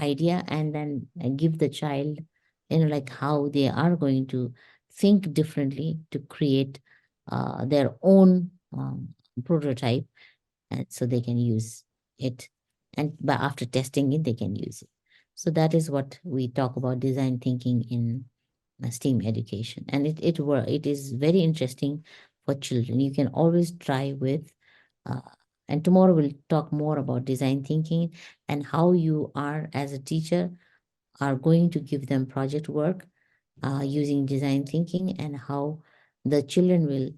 idea and then give the child, like how they are going to think differently to create their own prototype, and so they can use it. And but after testing it, they can use it. So that is what we talk about design thinking in STEAM education. And it is very interesting for children. You can always try with, uh, and tomorrow we'll talk more about design thinking and how you are, as a teacher, are going to give them project work using design thinking, and how the children will,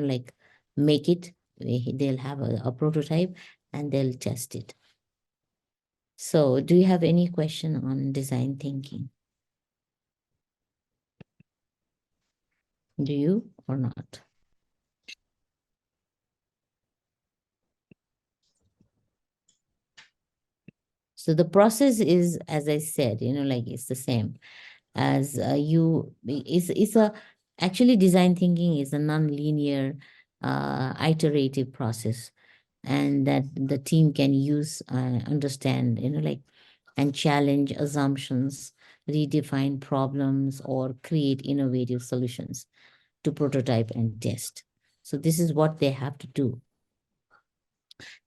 like make it. They'll have a prototype and they'll test it. So do you have any question on design thinking? Do you or not? So the process is, as I said, like it's the same as it's a actually design thinking is a non-linear iterative process, and that the team can use, understand, like, and challenge assumptions, redefine problems, or create innovative solutions to prototype and test. So this is what they have to do.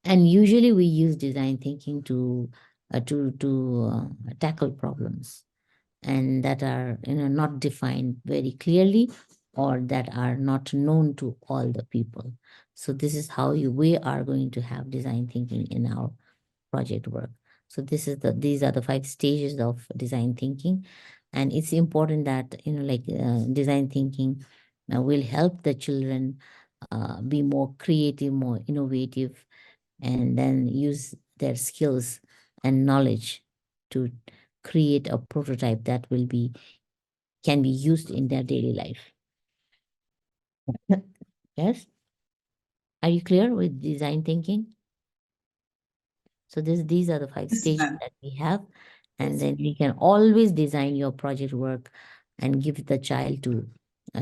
And usually we use design thinking to tackle problems, and that are, not defined very clearly, or that are not known to all the people. So this is how we are going to have design thinking in our project work. So these are the 5 stages of design thinking. And it's important that, like, design thinking will help the children be more creative, more innovative, and then use their skills and knowledge to create a prototype that can be used in their daily life. Yes? Are you clear with design thinking? So these are the 5 stages that we have. And then you can always design your project work and give the child to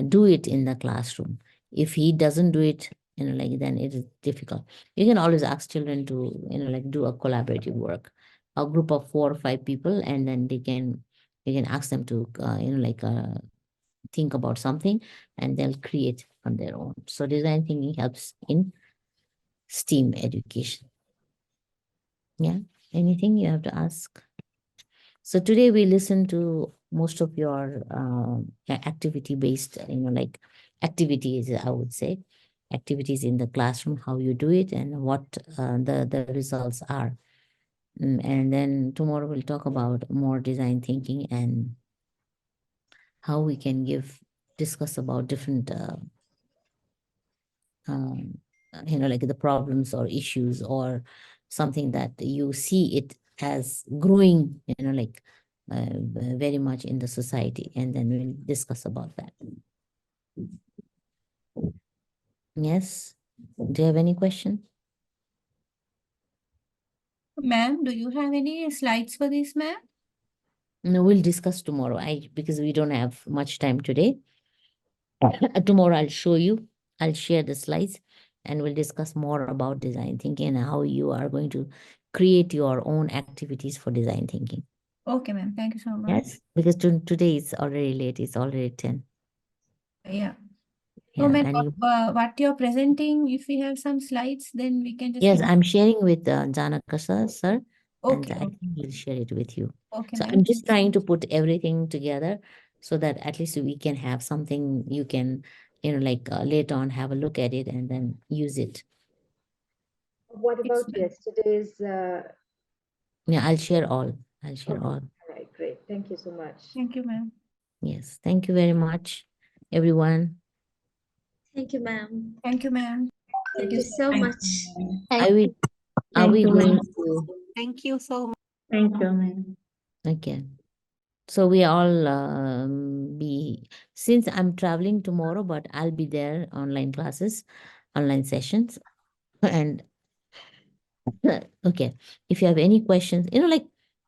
do it in the classroom. If he doesn't do it, like, then it is difficult. You can always ask children to, like, do a collaborative work, a group of 4 or 5 people, and then you can ask them to, like, think about something, and they'll create on their own. So design thinking helps in STEAM education. Yeah. Anything you have to ask? So today we listen to most of your activity-based, like activities, I would say, activities in the classroom, how you do it, and what the results are. And then tomorrow we'll talk about more design thinking and how we can discuss about different like the problems or issues or something that you see it as growing, like very much in the society, and then we'll discuss about that. Yes. Do you have any question? Ma'am, do you have any slides for this, ma'am? No, we'll discuss tomorrow. Because we don't have much time today. Tomorrow I'll show you. I'll share the slides and we'll discuss more about design thinking and how you are going to create your own activities for design thinking. Okay, ma'am. Thank you so much. Yes, because today it's already late. It's already 10. Yeah. Yeah, So, ma'am, and what you're presenting, if we have some slides, then we can just... yes, I'm sharing with Janaka sir, and Okay, I think he'll share it with you. okay, So ma'am. I'm just trying to put everything together so that at least we can have something you can, later on have a look at it and then use it. What about yesterday's? Yeah, I'll share all. I'll share Okay. all. All right, great. Thank you so much. Thank you, ma'am. Yes, thank you very much, everyone. Thank you, ma'am. Thank you, ma'am. Thank you so much. Are we going to? Thank you so much. Thank you, ma'am. Okay. So we all since I'm traveling tomorrow, but I'll be there, online classes, online sessions. And okay, if you have any questions,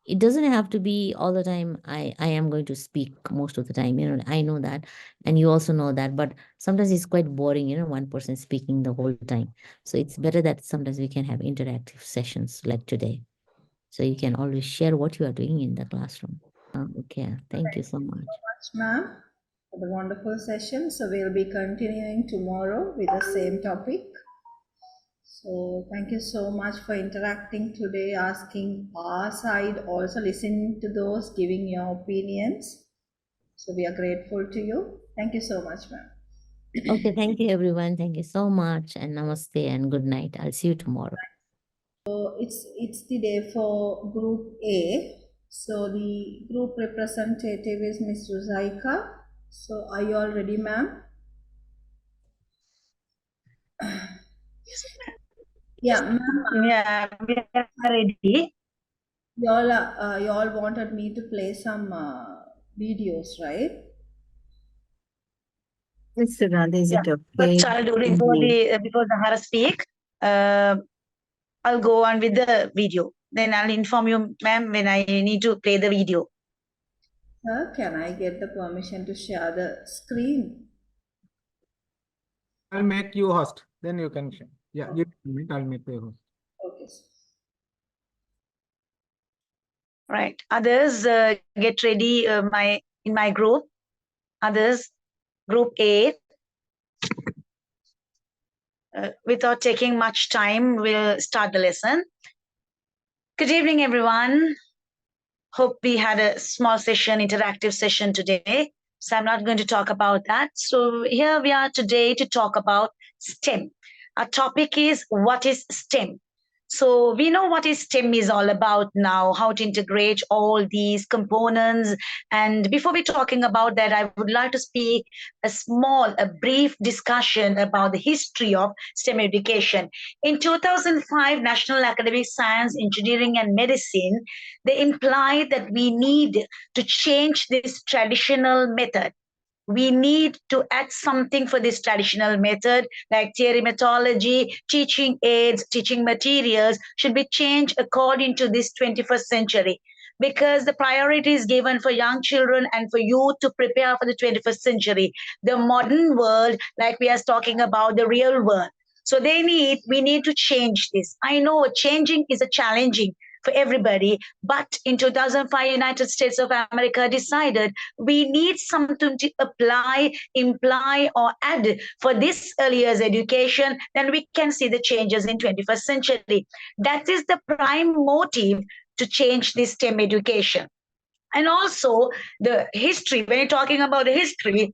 it doesn't have to be all the time. I am going to speak most of the time, I know that, and you also know that, but sometimes it's quite boring, one person speaking the whole time. So it's better that sometimes we can have interactive sessions like today. So you can always share what you are doing in the classroom. Okay, thank you so much. Ma'am, for the wonderful session. So we'll be continuing tomorrow with the same topic. So thank you so much for interacting today, asking our side, also listening to those, giving your opinions. So we are grateful to you. Thank you so much, ma'am. Okay, thank you everyone. Thank you so much, and namaste and good night. I'll see you tomorrow. So it's the day for Group A. So the group representative is Ms. Ruzaika. So are you all ready, ma'am? Yeah, ma'am. Yeah, we are ready. You all wanted me to play some videos, right? Yes, Radha, is it okay? But I'll do before the Hara speak. I'll go on with the video. Then I'll inform you, ma'am, when I need to play the video. Sir, can I get the permission to share the screen? I'll make you host. Then you can share. Yeah, give me a minute. I'll make you host. Okay. Right. Others, get ready. In my group. Others, group A. Without taking much time, we'll start the lesson. Good evening, everyone. Hope we had a small session, interactive session today. So I'm not going to talk about that. So here we are today to talk about STEM. Our topic is what is STEM? So we know what is STEM is all about now, how to integrate all these components. And before we're talking about that, I would like to speak a brief discussion about the history of STEM education. In 2005, National Academy of Science, Engineering and Medicine, they implied that we need to change this traditional method. We need to add something for this traditional method, like theory methodology, teaching aids, teaching materials should be changed according to this 21st century, because the priority is given for young children and for youth to prepare for the 21st century, the modern world, like we are talking about the real world. So we need to change this. I know changing is a challenging for everybody, but in 2005, United States of America decided we need something to apply, imply, or add for this early years education, then we can see the changes in 21st century. That is the prime motive to change this STEM education. And also the history, when you're talking about the history,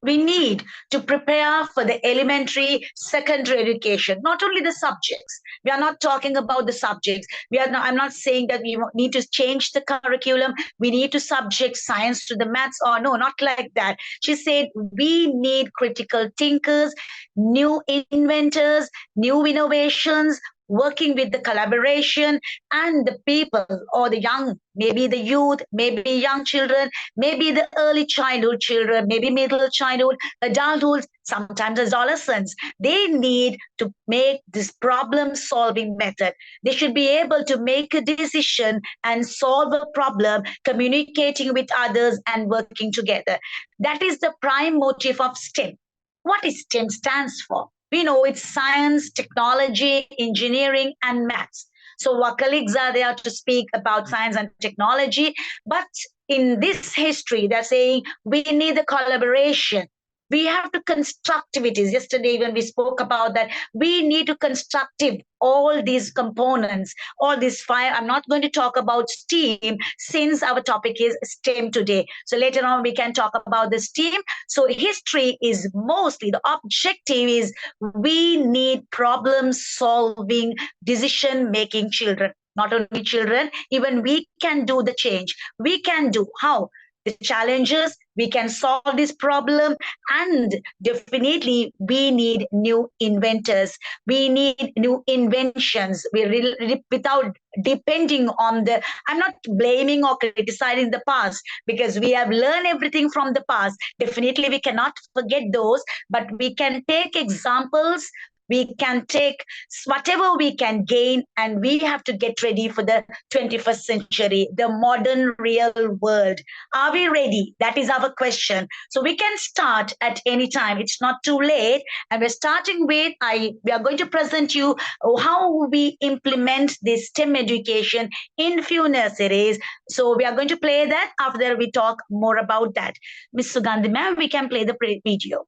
we need to prepare for the elementary, secondary education, not only the subjects. We are not talking about the subjects. I'm not saying that we need to change the curriculum. We need to subject science to the maths, or no, not like that. She said we need critical thinkers, new inventors, new innovations, working with the collaboration and the people or the young, maybe the youth, maybe young children, maybe the early childhood children, maybe middle childhood, adulthood, sometimes adolescents. They need to make this problem solving method. They should be able to make a decision and solve a problem, communicating with others and working together. That is the prime motive of STEM. What is STEM stands for? We know it's science, technology, engineering, and maths. So our colleagues are there to speak about science and technology. But in this history, they're saying we need the collaboration. We have to constructivities. Yesterday, when we spoke about that, we need to constructive all these components, all these fire. I'm not going to talk about STEAM since our topic is STEM today. So later on, we can talk about the STEAM. So history is mostly, the objective is we need problem solving, decision making children. Not only children, even we can do the change. We can do how? The challenges, we can solve this problem, and definitely we need new inventors. We need new inventions. Without depending on the, I'm not blaming or criticizing the past, because we have learned everything from the past. Definitely we cannot forget those, but we can take examples, we can take whatever we can gain, and we have to get ready for the 21st century, the modern real world. Are we ready? That is our question. So we can start at any time. It's not too late. And we're starting with, we are going to present you how we implement this STEM education in few nurseries. So we are going to play that. After we talk more about that. Ms. Sugandhi ma'am, we can play the video.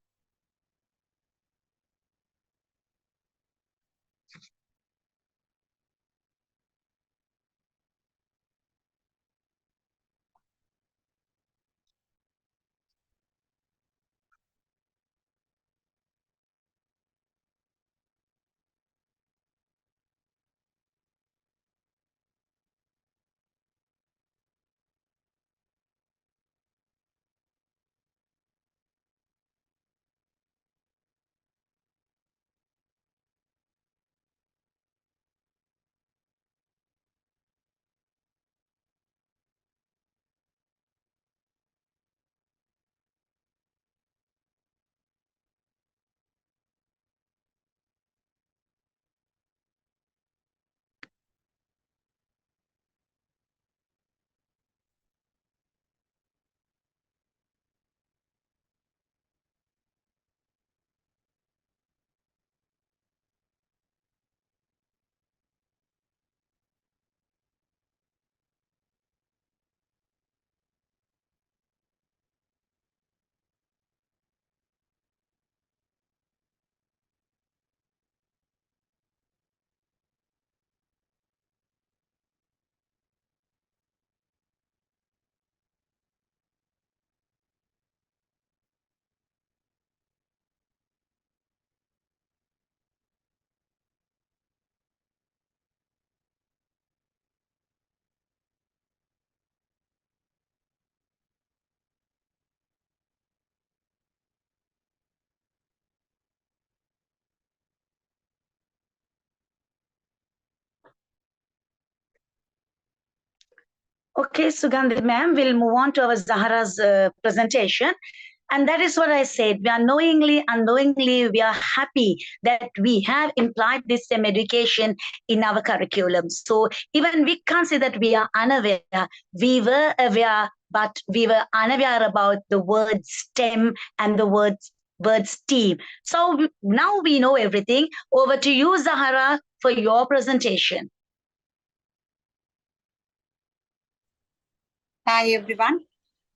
Okay, Sugandhi ma'am, we'll move on to our Zahara's presentation. And that is what I said. We are knowingly, unknowingly, we are happy that we have implied this STEM education in our curriculum. So even we can't say that we are unaware. We were aware, but we were unaware about the word STEM and the word STEAM. So now we know everything. Over to you, Zahara, for your presentation. Hi everyone.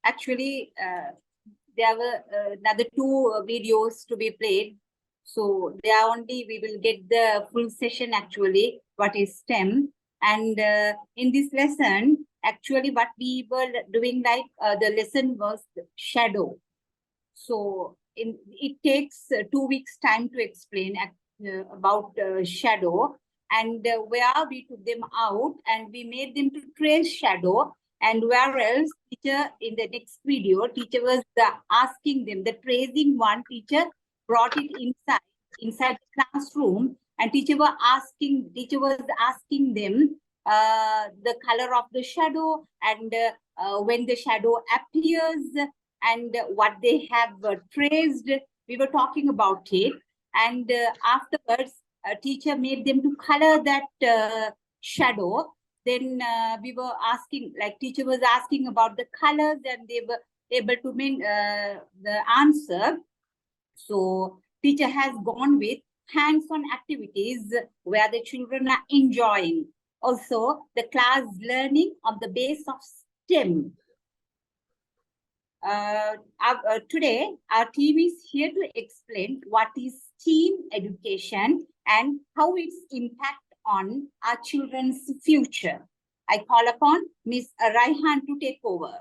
Actually, there were another two videos to be played. So there only we will get the full session actually, what is STEM. And in this lesson, actually what we were doing, like the lesson was shadow. So it takes 2 weeks time to explain about shadow, and where we took them out and we made them to trace shadow, and where else teacher in the next video, teacher was asking them, the tracing one, teacher brought it inside the classroom, and teacher was asking them the color of the shadow, and when the shadow appears, and what they have traced. We were talking about it, and afterwards teacher made them to color that shadow. Then we were asking, like teacher was asking about the colors, and they were able to make the answer. So teacher has gone with hands-on activities where the children are enjoying. Also, the class learning on the base of STEM. Today, our team is here to explain what is STEAM education and how its impact on our children's future. I call upon Ms. Raihan to take over.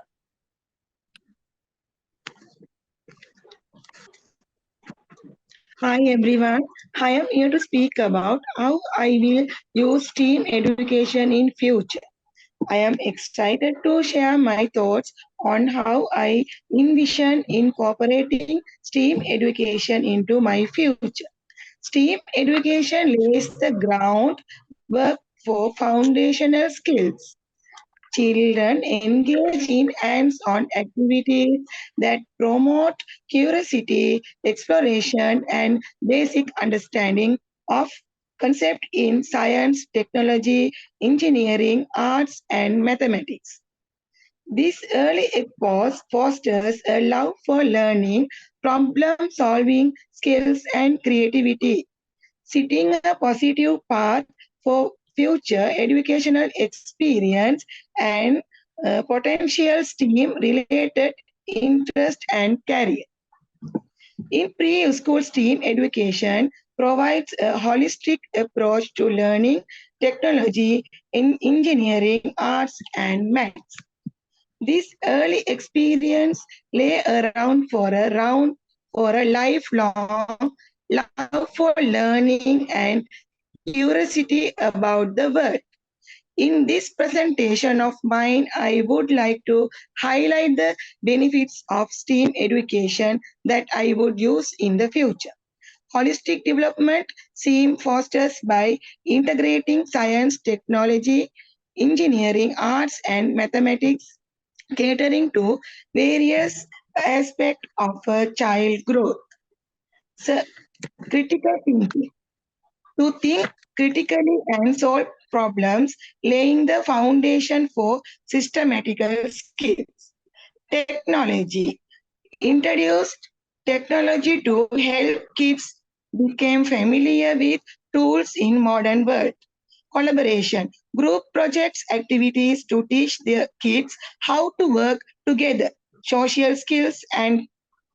Hi everyone, I am here to speak about how I will use STEAM education in future. I am excited to share my thoughts on how I envision incorporating STEAM education into my future. STEAM education lays the groundwork for foundational skills. Children engage in hands-on activities that promote curiosity, exploration, and basic understanding of concepts in science, technology, engineering, arts, and mathematics. This early exposure fosters a love for learning, problem-solving skills, and creativity, setting a positive path for future educational experience and potential STEAM-related interest and career. In preschool STEAM education provides a holistic approach to learning technology in engineering, arts, and maths. This early experience lay around for a lifelong love for learning and curiosity about the world. In this presentation of mine, I would like to highlight the benefits of STEAM education that I would use in the future. Holistic development STEAM fosters by integrating science, technology, engineering, arts, and mathematics, catering to various aspects of a child growth. So, critical thinking. To think critically and solve problems, laying the foundation for systematical skills. Technology. Introduced technology to help kids become familiar with tools in modern world. Collaboration. Group projects activities to teach their kids how to work together, social skills, and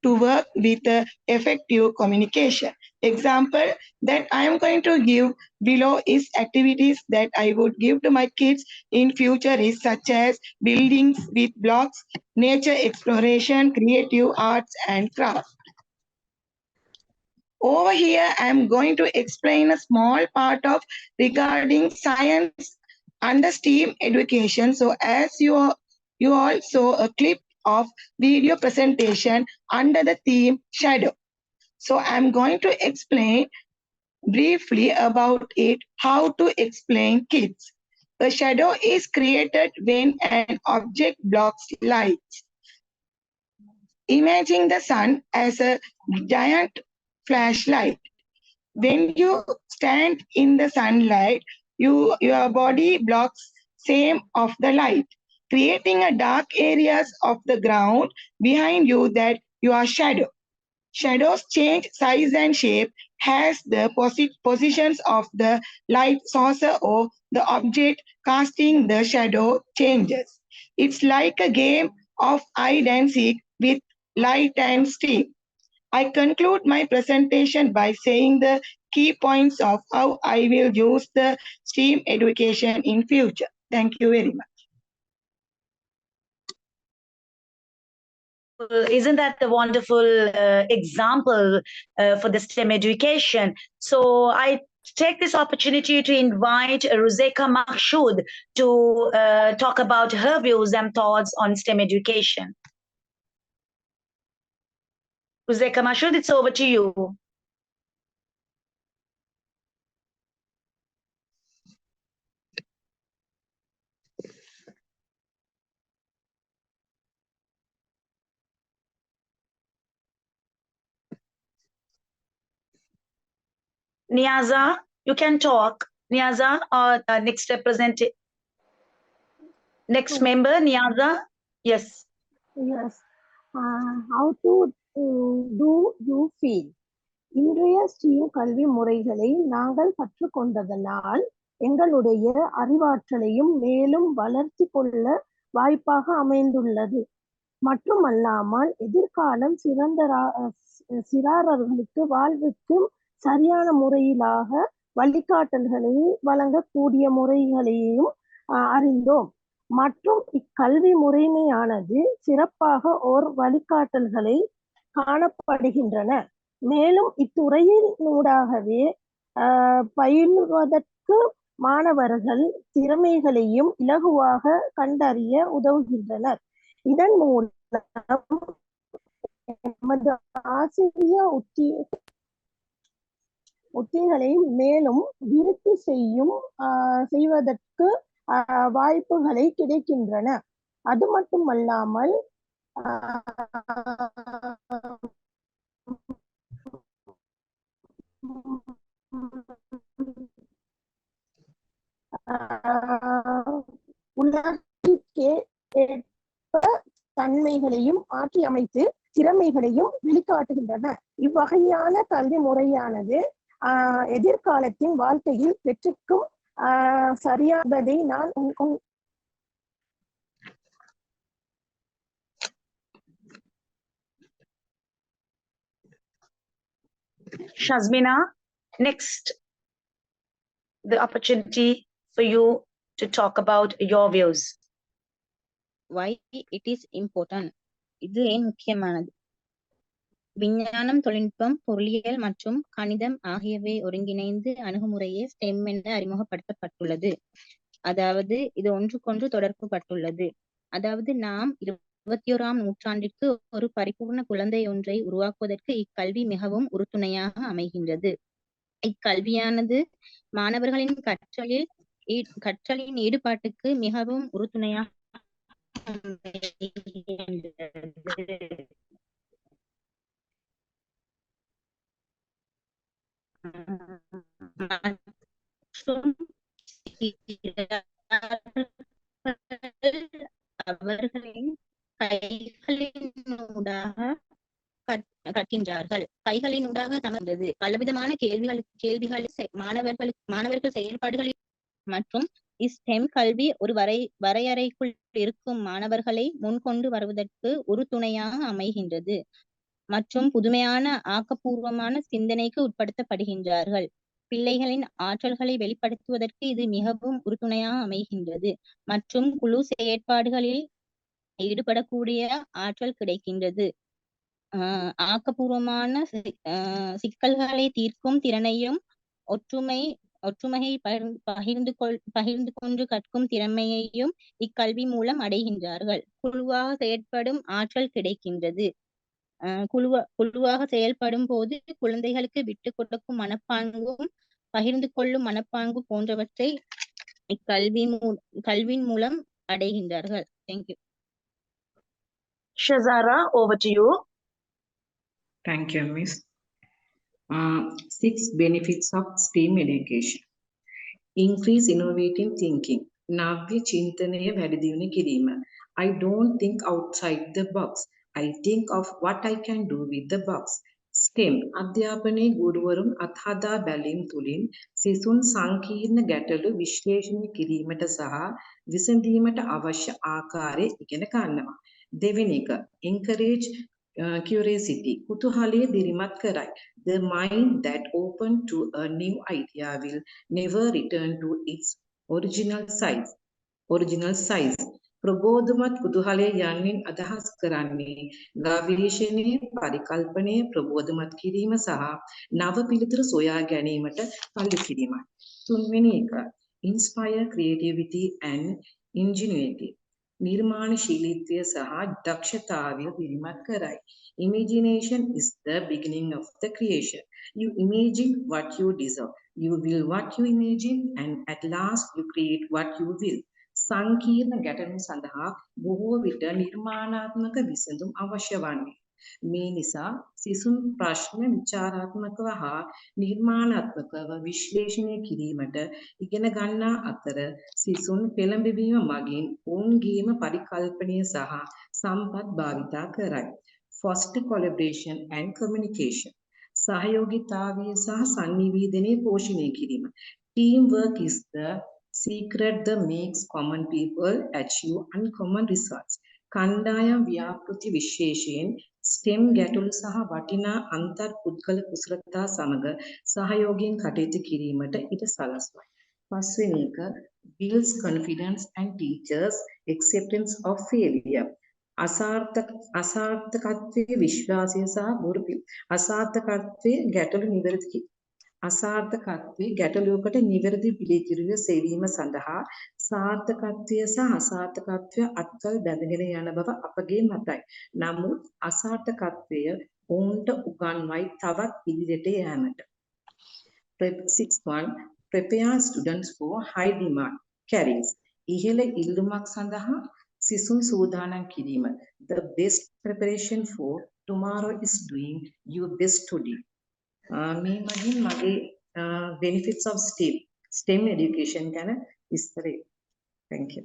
to work with effective communication. Example that I am going to give below is activities that I would give to my kids in future is such as buildings with blocks, nature exploration, creative arts and crafts. Over here, I am going to explain a small part of regarding science under STEAM education. So as you all saw a clip of video presentation under the theme shadow. So I'm going to explain briefly about it, how to explain kids. A shadow is created when an object blocks light. Imagine the sun as a giant flashlight. When you stand in the sunlight, your body blocks same of the light, creating a dark areas of the ground behind you that your shadow. Shadows change size and shape as the positions of the light source or the object casting the shadow changes. It's like a game of hide and seek with light and steam. I conclude my presentation by saying the key points of how I will use the STEAM education in future. Thank you very much. isn't that a wonderful example for the STEM education? So I take this opportunity to invite Ruzeka Mahshood to talk about her views and thoughts on STEM education. Ruzeka Mahshood, it's over to you. Niaza, you can talk. Niaza, or next representative, next member, Niaza. Yes. Yes. How do you feel? இன்றைய steam கல்வி முறைகளை நாங்கள் கற்றுக்கொண்டதனால் எங்களுடைய அறிவாற்றலையும் மேலும் வளர்ச்சி கொள்ள வாய்ப்பாக அமைந்துள்ளது. மட்டுமல்லாமல் எதிர்காலம் சிறார்களுக்கு வாழ்வுக்கும் சரியான முறையிலாக வழிகாட்டல்களை வழங்கக்கூடிய முறைகளையும் அறிந்தோம். மற்றும் இக்கல்வி முறைமையானது சிறப்பாக ஓர் வழிகாட்டல்களை காணப்படுகின்றன. மேலும் இத்துறையினூடாகவே பயில்வதற்கு மாணவர்கள் திறமைகளையும் இலகுவாக கண்டறிய உதவுகின்றனர். இதன் மூலம் எமது ஆசிரிய உத்திகளை மேலும் விருத்தி செய்வதற்கு வாய்ப்புகளை கிடைக்கின்றன. அது மட்டுமல்லாமல் உலகிற்கு ஏற்ப தன்மைகளையும் மாற்றி அமைத்து திறமைகளையும் வெளிக்காட்டுகின்றன. இவ்வகையான கல்வி முறையானது எதிர்காலத்தின் வாழ்க்கையில் வெற்றிக்கும் சரியானதை நான் Shazmina, next, the opportunity for you to talk about your views. Why it is important? இது ஏன் முக்கியமானது? விஞ்ஞானம், தொழில்நுட்பம், பொருளியல் மற்றும் கணிதம் ஆகியவை ஒருங்கிணைந்து அணுகுமுறையே STEM என அறிமுகப்படுத்தப்பட்டுள்ளது. அதாவது இது ஒன்றுக்கொன்று தொடர்புபட்டுள்ளது. அதாவது நாம் 21ஆம் நூற்றாண்டிற்கு ஒரு பரிபூர்ண குழந்தை ஒன்றை உருவாக்குவதற்கு இக்கல்வி மிகவும் உறுதுணையாக அமைகின்றது. இக்கல்வியானது மாணவர்களின் கற்றலின் ஈடுபாட்டுக்கு மிகவும் உறுதுணையாக அவர்களின் கைகளினூடாக கற்கின்றார்கள். கைகளினூடாக தமது பலவிதமான கேள்விகளை மாணவர்கள் செயல்பாடுகளில் மற்றும் STEM கல்வி ஒரு வரையறைக்குள் இருக்கும் மாணவர்களை முன்கொண்டு வருவதற்கு உறுதுணையாக அமைகின்றது மற்றும் புதுமையான ஆக்கப்பூர்வமான சிந்தனைக்கு உட்படுத்தப்படுகின்றார்கள். பிள்ளைகளின் ஆற்றல்களை வெளிப்படுத்துவதற்கு இது மிகவும் உறுதுணையாக அமைகின்றது மற்றும் குழு செயற்பாடுகளில் ஈடுபடக்கூடிய ஆற்றல் கிடைக்கின்றது. ஆக்கப்பூர்வமான சிக்கல்களை தீர்க்கும் திறனையும் ஒற்றுமையை பகிர்ந்து கொண்டு கற்கும் திறமையையும் இக்கல்வி மூலம் அடைகின்றார்கள். குழுவாக செயற்படும் ஆற்றல் கிடைக்கின்றது. குழுவாக செயல்படும் போது குழந்தைகளுக்கு விட்டு கொடுக்கும் மனப்பாங்கும் பகிர்ந்து கொள்ளும் மனப்பாங்கு போன்றவற்றை கல்வியின் மூலம் அடைகின்றார்கள். Thank you. Shazara, over to you. Thank you, Miss. 6 benefits of STEM education. Increase innovative thinking. Navya Chintanaya වැඩිදියුණු කිරීම. I don't think outside the box. I think of what I can do with the box. STEM අධ්‍යාපනයේ ගුරුවරුන් අත්හදා බැලීම් තුළින් සිසුන් සංකීර්ණ ගැටලු විශ්ලේෂණය කිරීමට සහ විසඳීමට අවශ්‍ය ආකාරය ඉගෙන ගන්නවා. දෙවෙනි එක encourage curiosity. කුතුහලය දිරිමත් කරයි. The mind that open to a new idea will never return to its original size. ප්‍රබෝධමත් කුතුහලය යන්නින් අදහස් කරන්නේ ගවේෂණයේ පරිකල්පනය ප්‍රබෝධමත් කිරීම සහ නව පිළිතුරු සොයා ගැනීමට පල්ලි කිරීමයි. තුන්වෙනි එක inspire creativity and ingenuity. නිර්මාණශීලීත්වය සහ දක්ෂතාවය දිරිමත් කරයි. Imagination is the beginning of the creation. You imagine what you deserve. You will what you imagine and at last you create what you will. සංකීර්ණ ගැටලු සඳහා බොහෝ විට නිර්මාණාත්මක විසඳුම් අවශ්‍ය වන්නේ. මේ නිසා සිසුන් ප්‍රශ්න විචාරාත්මකව හා නිර්මාණාත්මකව විශ්ලේෂණය කිරීමට ඉගෙන ගන්නා අතර සිසුන් පෙළඹවීම මගින් ඔවුන්ගේම පරිකල්පනය සහ සම්පත් භාවිතා කරයි. Foster collaboration and communication. සහයෝගීතාවය සහ සංනිවේදනය පෝෂණය කිරීම. Teamwork is the secret that makes common people achieve uncommon results. කණ්ඩායම් ව්‍යාපෘති විශේෂයෙන් STEM ගැටලු සහ වටිනා අන්තර් පුද්ගල කුසලතා සමග සහයෝගයෙන් කටයුතු කිරීමට ඉඩ සලස්වයි. පස්වෙනි එක builds confidence and teachers acceptance of failure. අසාර්ථකත්වයේ විශ්වාසය සහ අසාර්ථකත්වයේ ගැටලු නිවැරදි අසාර්ථකත්වයේ ගැටලුවකට නිවැරදි පිළිතුරු සෙවීම සඳහා සාර්ථකත්වය සහ අසාර්ථකත්වය අත්කල් බැඳගෙන යන බව අපගේ මතයි. නමුත් අසාර්ථකත්වය ඔවුන්ට උගන්වයි තවත් ඉදිරියට යෑමට. 6.1 Prepare students for high demand careers. ඉහළ ඉල්ලුමක් සඳහා සිසුන් සූදානම් කිරීම. The best preparation for tomorrow is doing your best today. මේ මගින් මගේ benefits of STEM education ගැන විස්තරය. Thank you.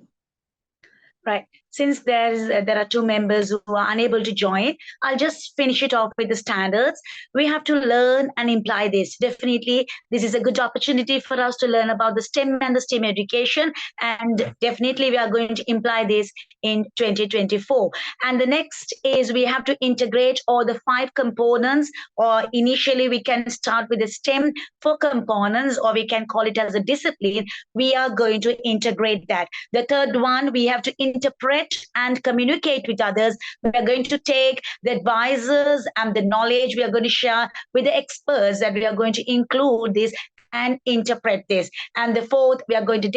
Right. Since there are two members who are unable to join, I'll just finish it off with the standards. We have to learn and imply this. Definitely, this is a good opportunity for us to learn about the STEM and the STEM education. And definitely, we are going to imply this in 2024. And the next is we have to integrate all the 5 components, or initially we can start with the STEM 4 components, or we can call it as a discipline. We are going to integrate that. The third one, we have to interpret and communicate with others. We are going to take the advisors and the knowledge we are going to share with the experts, that we are going to include this and interpret this. And the fourth, we are going to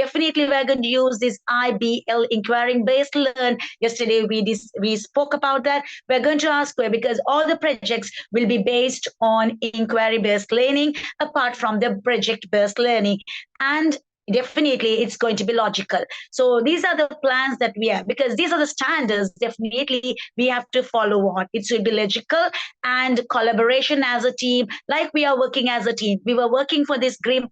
use this IBL, inquiring based learn. Yesterday we spoke about that. We're going to ask where, because all the projects will be based on inquiry based learning apart from the project based learning. And definitely it's going to be logical. So these are the plans that we have, because these are the standards. Definitely we have to follow on. It should be logical and collaboration as a team, like we are working as a team. We were working for this group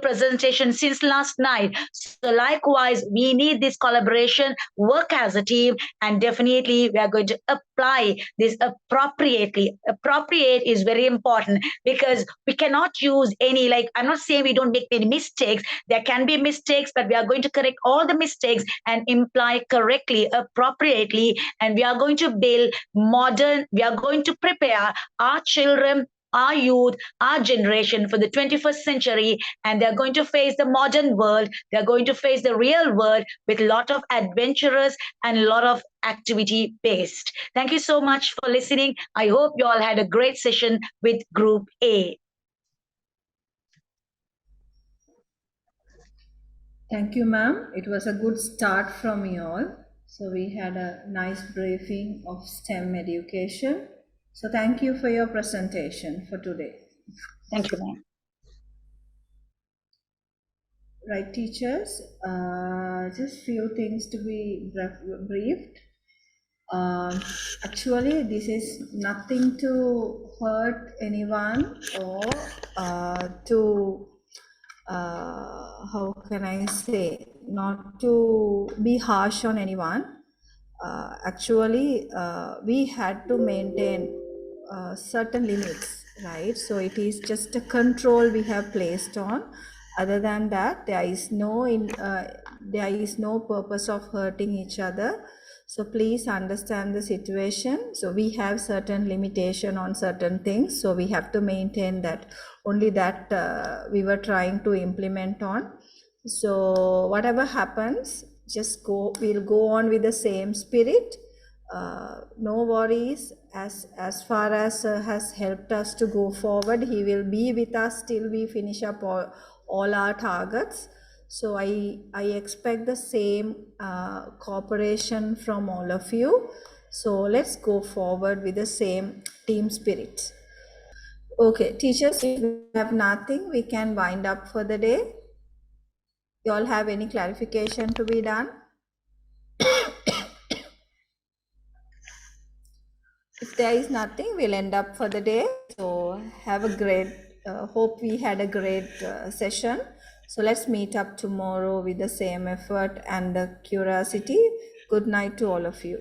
presentation since last night. So likewise, we need this collaboration, work as a team, and definitely we are going to apply this appropriately. Appropriate is very important, because we cannot use any, like, I'm not saying we don't make any mistakes. There can be mistakes, but we are going to correct all the mistakes and imply correctly, appropriately, and we are going to build we are going to prepare our children, our youth, our generation for the 21st century, and they're going to face the modern world. They're going to face the real world with a lot of adventurous and a lot of activity based. Thank you so much for listening. I hope you all had a great session with Group A. Thank you, ma'am. It was a good start from you all. So we had a nice briefing of STEM education. So thank you for your presentation for today. Thank you, ma'am. Right, teachers, just few things to be briefed. Actually, this is nothing to hurt anyone or to how can I say, not to be harsh on anyone. Actually, we had to maintain certain limits, right? So it is just a control we have placed on. Other than that, there is no purpose of hurting each other. So please understand the situation. So we have certain limitation on certain things. So we have to maintain that. Only that we were trying to implement on. So whatever happens, we'll go on with the same spirit. No worries, as far as has helped us to go forward. He will be with us till we finish up all our targets. So I expect the same cooperation from all of you. So let's go forward with the same team spirit. Okay, teachers, if we have nothing, we can wind up for the day. You all have any clarification to be done? If there is nothing, we'll end up for the day. So have a great, hope we had a great session. So let's meet up tomorrow with the same effort and the curiosity. Good night to all of you.